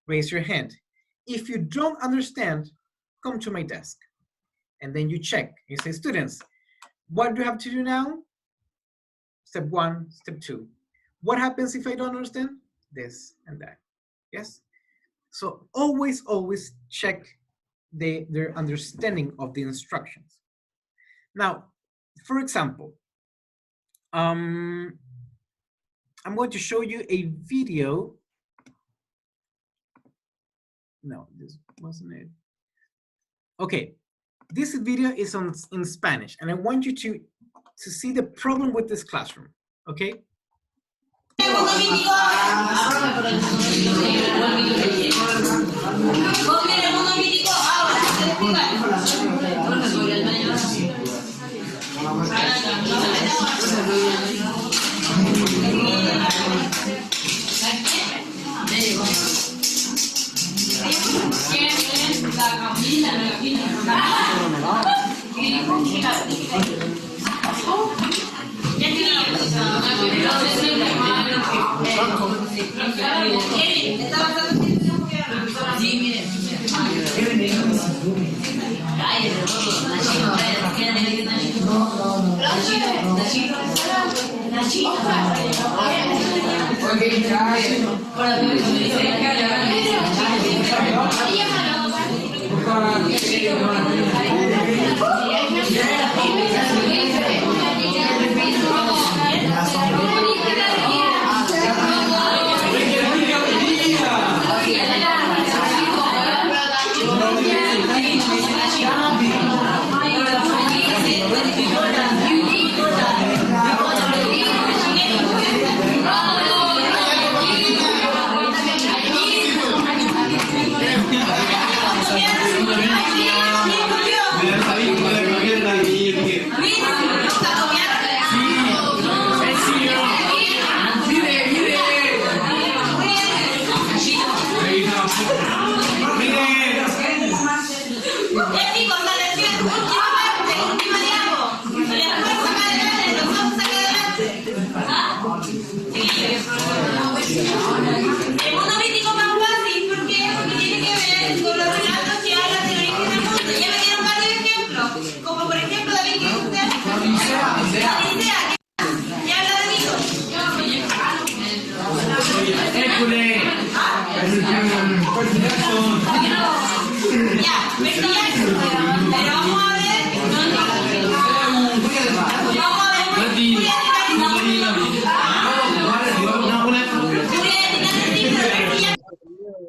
raise your hand. If you don't understand, come to my desk. And then you check. You say, students, what do you have to do now? Step 1, step 2. What happens if I don't understand? This and that. Yes? So always, always check their understanding of the instructions. Now, for example, I'm going to show you a video. No, this wasn't it. Okay, this video is in Spanish, and I want you to see the problem with this classroom, okay?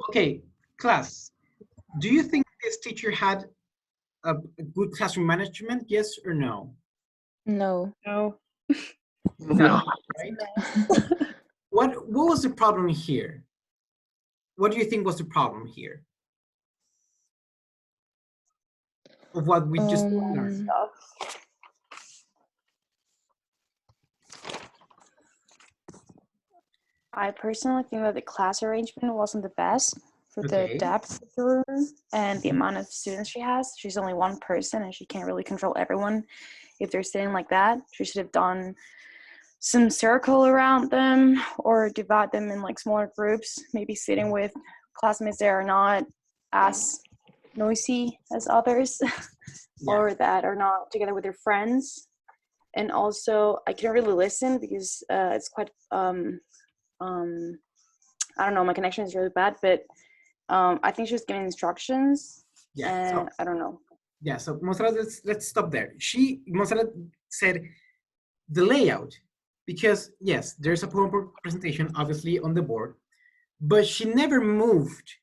Okay, class, do you think this teacher had a good classroom management, yes or no? No. No. No. Right? What was the problem here? What do you think was the problem here? Of what we just learned? I personally think that the class arrangement wasn't the best for Okay. the depth of the room and the amount of students she has. She's only one person and she can't really control everyone if they're sitting like that. She should have done some circle around them or divide them in like smaller groups, maybe sitting with classmates that are not as noisy as others or that are not together with their friends. And also I couldn't really listen because it's quite I don't know, my connection is really bad, but I think she was giving instructions and I don't know. Yeah, so Montserrat, let's stop there. Montserrat said the layout, because yes, there's a PowerPoint presentation obviously on the board, but she never moved,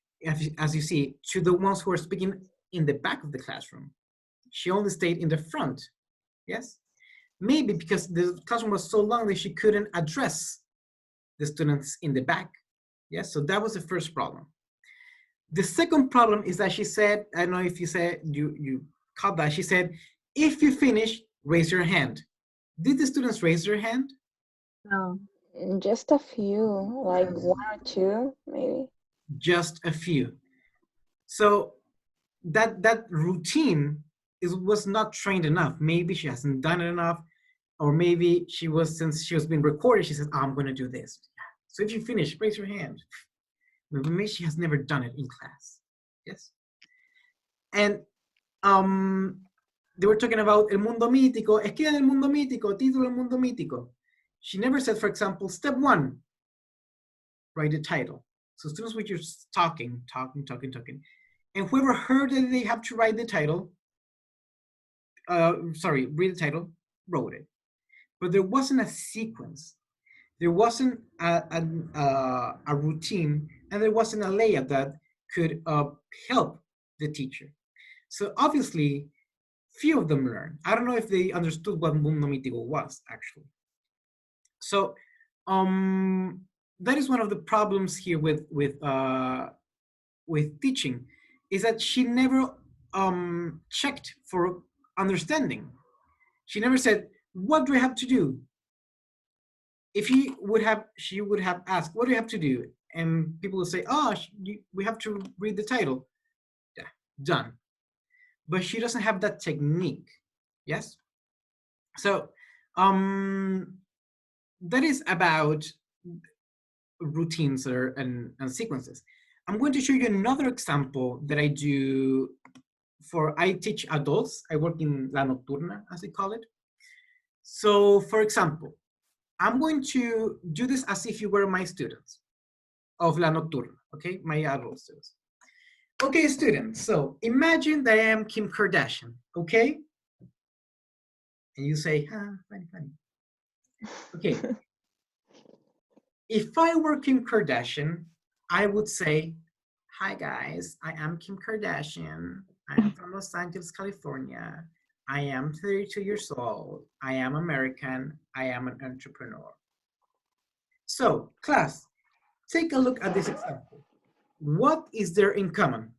as you see, to the ones who are speaking in the back of the classroom. She only stayed in the front, yes? Maybe because the classroom was so long that she couldn't address the students in the back, yes? So that was the first problem. The second problem is that she said, I don't know if you said, you caught that, she said, if you finish, raise your hand. Did the students raise their hand? No, just a few, like one or two, maybe. Just a few. So that routine was not trained enough. Maybe she hasn't done it enough, or maybe since she was being recorded, she said, oh, I'm gonna do this. So if you finish, raise your hand. Maybe she has never done it in class, yes? And they were talking about El Mundo Mítico, escriban El Mundo Mítico, título El Mundo Mítico. She never said, for example, step 1, write the title. So students were just talking. And whoever heard that they have to write the title, read the title, wrote it. But there wasn't a sequence. There wasn't a routine, and there wasn't a layout that could help the teacher. So obviously, few of them learned. I don't know if they understood what Mundo Mítico was, actually. So that is one of the problems here with teaching, is that she never checked for understanding. She never said, what do I have to do? If she would have asked, what do you have to do? And people would say, oh, we have to read the title. Yeah, done. But she doesn't have that technique, yes? So that is about routines and sequences. I'm going to show you another example that I do I teach adults. I work in La Nocturna, as they call it. So for example, I'm going to do this as if you were my students of La Nocturna, okay? My adult students. Okay, students, so imagine that I am Kim Kardashian, okay? And you say, funny. Okay. If I were Kim Kardashian, I would say, hi guys, I am Kim Kardashian. I am from Los Angeles, California. I am 32 years old. I am American. I am an entrepreneur. So, class, take a look at this example. What is there in common?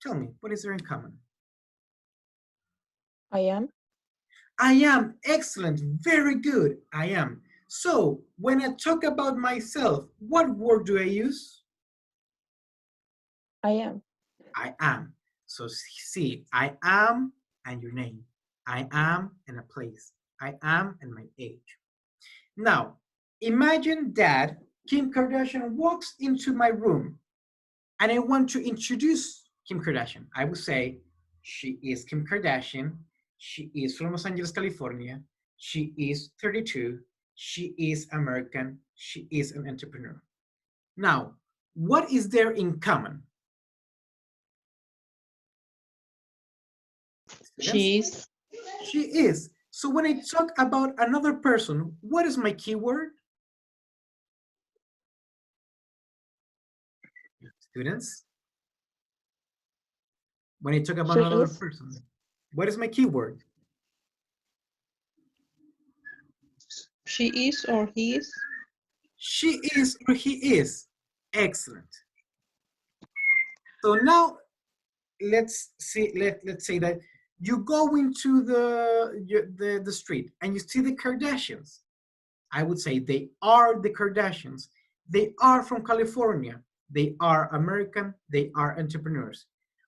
Tell me, what is there in common? I am. I am. Excellent. Very good. I am. So, when I talk about myself, what word do I use? I am. I am. So, see, I am and your name. I am and a place. I am and my age. Now, imagine that Kim Kardashian walks into my room and I want to introduce Kim Kardashian. I would say, she is Kim Kardashian. She is from Los Angeles, California. She is 32. She is American. She is an entrepreneur. Now, what is there in common? She is. She is. So when I talk about another person, what is my keyword? Students? When I talk about She another is. person, what is my keyword? She is or he is. She is or he is. Excellent. So now let's see, let's say that you go into the street and you see the Kardashians. I would say they are the Kardashians. They are from California. They are American. They are entrepreneurs.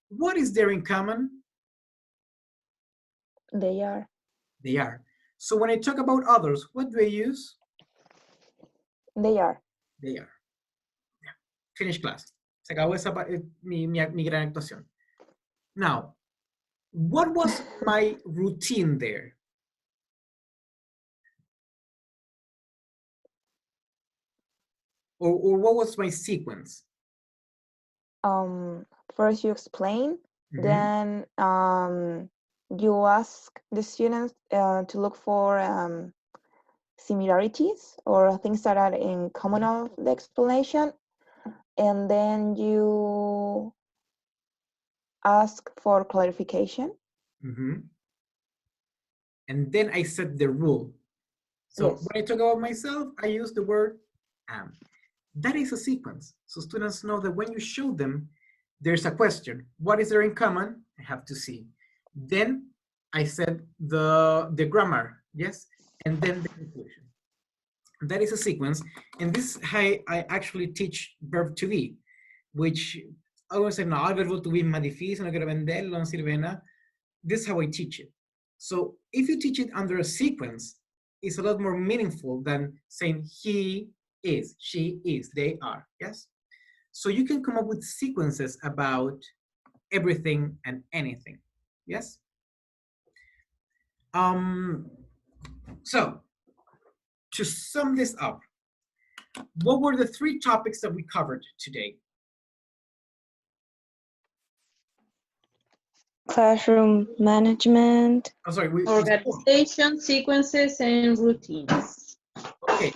What is there in common? They are. They are. So when I talk about others, what do I use? They are. They are. Yeah. Finish class. Se acabó esa, mi gran actuación. Now, what was my routine there? Or what was my sequence? First you explain, then you ask the students to look for similarities or things that are in common of the explanation, and then you ask for clarification. And then I set the rule. So Yes. when I talk about myself, I use the word am. That is a sequence. So students know that when you show them, there's a question. What is there in common? I have to see. Then I said the grammar, yes? And then the conclusion. That is a sequence. And this is how I actually teach verb to be, which I always say, no, el verbo to be es más difícil, no quiero venderlo, no sirve de nada. This is how I teach it. So if you teach it under a sequence, it's a lot more meaningful than saying he is, she is, they are, yes? So you can come up with sequences about everything and anything, yes? So to sum this up, what were the 3 topics that we covered today? Classroom management. I'm sorry, Organization, sequences, and routines. Okay.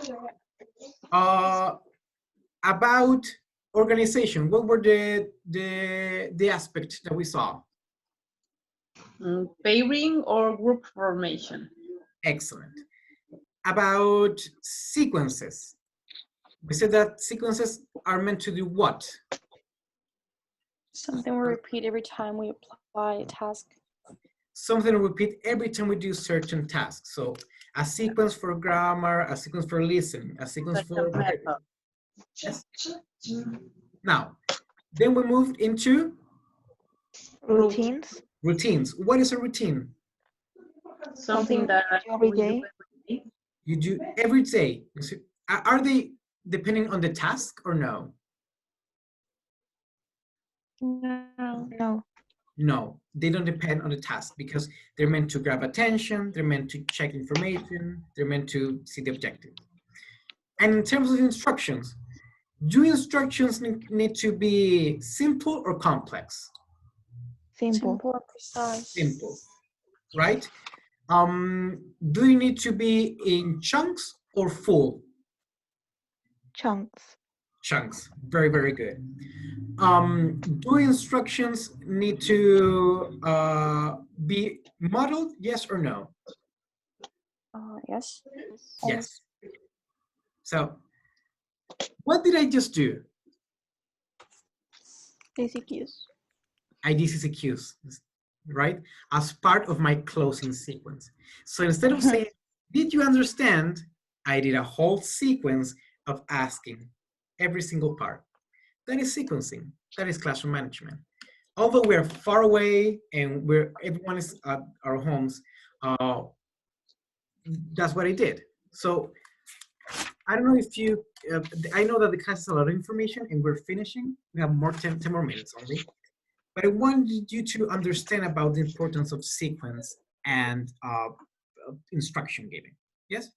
About organization, what were the aspects that we saw? Pairing or group formation. Excellent. About sequences, we said that sequences are meant to do what? Something we repeat every time we apply a task. Something we repeat every time we do certain tasks. So a sequence for grammar, a sequence for listening, a sequence for... Yes. Now, then we moved into Routines. Routines. What is a routine? Something that every day. You do every day. Are they depending on the task or no? No. No, they don't depend on the task because they're meant to grab attention, they're meant to check information, they're meant to see the objective. And in terms of instructions, do instructions need to be simple or complex? Simple. Simple or precise. Simple, right? Do you need to be in chunks or full? Chunks. Chunks, very, very good. Do instructions need to be modeled, yes or no? Yes. Yes. So, what did I just do? DCQs. I DCQs, right? As part of my closing sequence. So instead of saying, did you understand? I did a whole sequence of asking every single part. That is sequencing. That is classroom management. Although we're far away and everyone is at our homes, that's what I did. So I don't know if you, I know that the class is a lot of information and we're finishing. We have 10 more minutes only. But I wanted you to understand about the importance of sequence and instruction giving. Yes?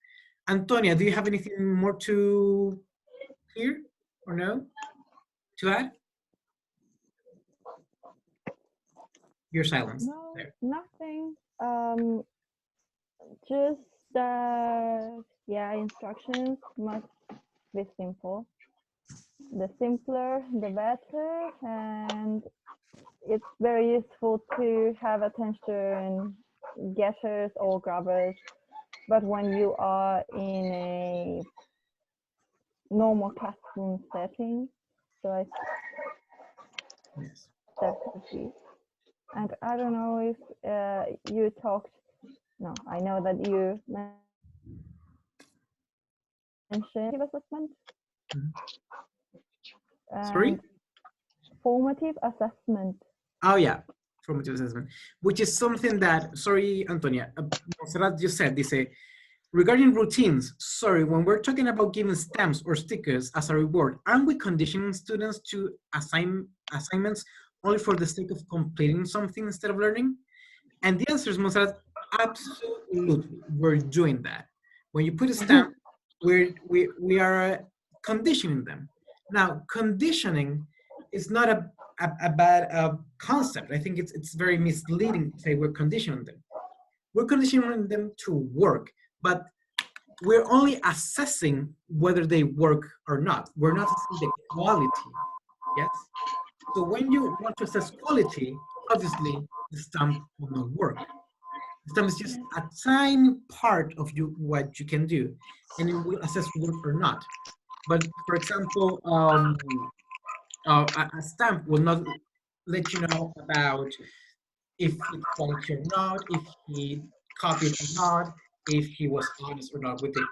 Antonia, do you have anything more to hear or no? To add? Your silence. No, There. nothing. Just yeah, instructions must be simple. The simpler, the better, and it's very useful to have attention getters or grabbers. But when you are in a normal classroom setting, so I Yes. that could be. And I don't know if you talked. No, I know that you mentioned assessment. Sorry? Formative assessment. Oh yeah, formative assessment, which is something that, sorry, Antonia, Montserrat just said, dice, regarding routines, sorry, when we're talking about giving stamps or stickers as a reward, aren't we conditioning students to assign assignments only for the sake of completing something instead of learning? And the answer is, Montserrat, absolutely, we're doing that. When you put a stamp, we are conditioning them. Now, conditioning is not a bad concept. I think it's very misleading to say we're conditioning them. We're conditioning them to work, but we're only assessing whether they work or not. We're not assessing the quality, yes? So when you want to assess quality, obviously the stamp will not work. The stamp is just a tiny part of what you can do, and it will assess work or not. But for example, a stamp will not let you know about if it's quality or not, if he copied or not, if he was honest or not with it.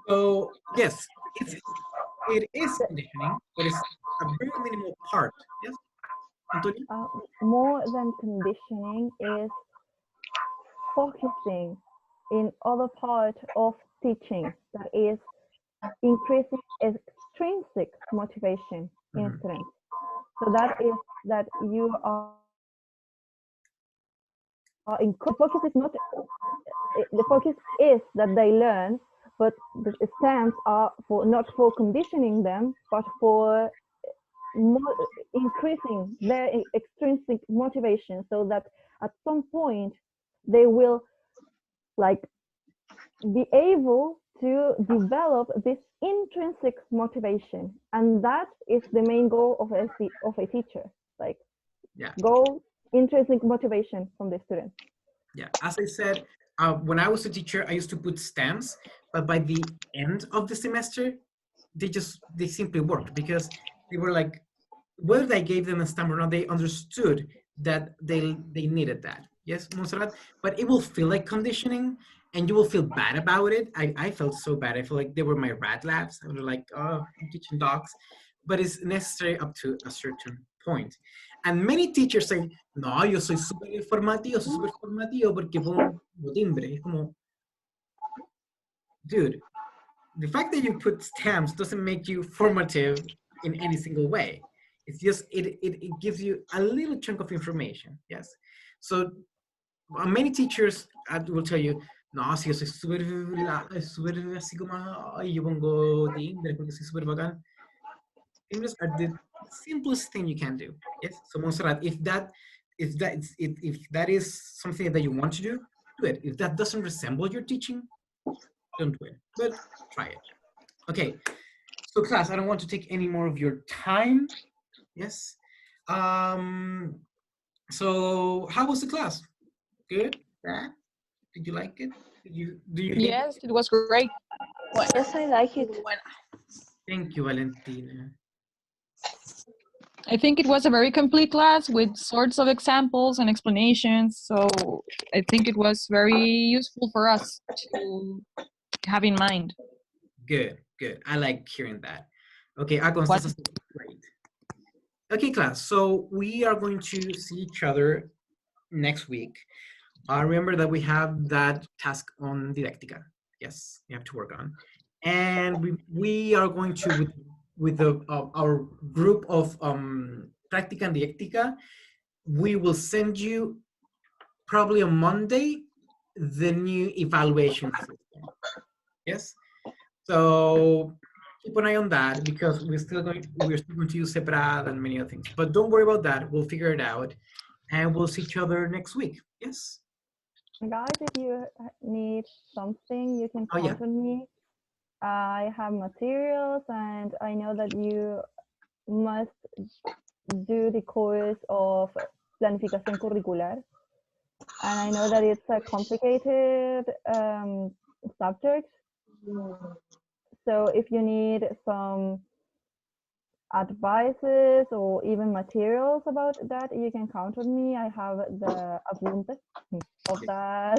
So yes, it is conditioning, but it's a very minimal part. Yes, Antonio? More than conditioning is focusing in other part of teaching, that is increasing extrinsic motivation in students. So that is that you are the focus is not, the focus is that they learn, but the stamps are for not for conditioning them, but for increasing their extrinsic motivation, so that at some point they will like be able to develop this intrinsic motivation, and that is the main goal of a teacher. Like, goal, intrinsic motivation from the students. Yeah, as I said, when I was a teacher, I used to put stamps, but by the end of the semester, they simply worked, because they were like, whether I gave them a stamp or not, they understood that they needed that. Yes, Montserrat, but it will feel like conditioning, and you will feel bad about it. I felt so bad. I feel like they were my rat labs. I was like, oh, I'm teaching dogs. But it's necessary up to a certain point. And many teachers say, no, yo soy súper formativo porque pongo timbre. Es como, dude, the fact that you put stamps doesn't make you formative in any single way. It's just, it gives you a little chunk of information, yes? So many teachers will tell you, no, si yo soy súper así como, ay, yo pongo timbre porque soy súper bacán. Timbres are the simplest thing you can do, yes? So Montserrat, if that is something that you want to do it. If that doesn't resemble your teaching, don't do it, but try it. Okay, so class, I don't want to take any more of your time. Yes. So how was the class? Good? Bad? Did you like it? Do you Yes, it was great. Yes, I like it. Thank you, Valentina. I think it was a very complete class with sorts of examples and explanations. So I think it was very useful for us to have in mind. Good, good. I like hearing that. Okay, great. Okay, class. So we are going to see each other next week. Remember that we have that task on Didactica. Yes, we have to work on. And we are going to, with our group of Practica and Didactica, we will send you probably on Monday, the new evaluation system. Yes. So keep an eye on that because we're still going to use Separad and many other things. But don't worry about that. We'll figure it out, and we'll see each other next week. Yes. Guys, if you need something, you can count on me. I have materials, and I know that you must do the course of planificación curricular. And I know that it's a complicated subject. So if you need some advices or even materials about that, you can count on me. I have the apuntes of that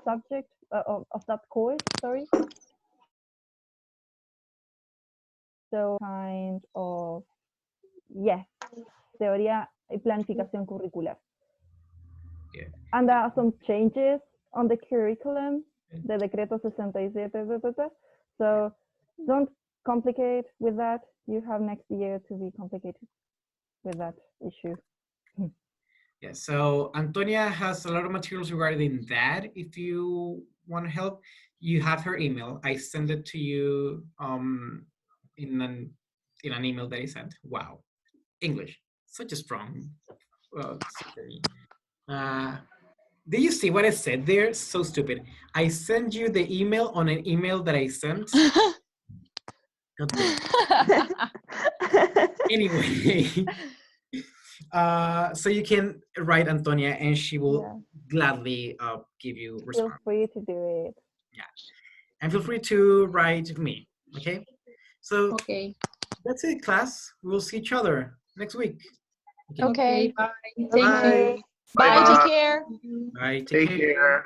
subject, of that course, sorry. So kind of, yes, teoría y planificación curricular. Yeah. And there are some changes on the curriculum, the Decreto 67, so don't complicate with that. You have next year to be complicated with that issue. Yeah, so Antonia has a lot of materials regarding that. If you want to help, you have her email. I send it to you in an email that I sent. Wow, English, such a strong. Did you see what I said there? So stupid. I sent you the email on an email that I sent. Anyway, so you can write Antonia, and she will gladly give you response. Feel free to do it. Yeah, and feel free to write me. Okay. So that's it, class. We'll see each other next week. Okay. Bye. Bye. Bye. Take care. Bye. Take care.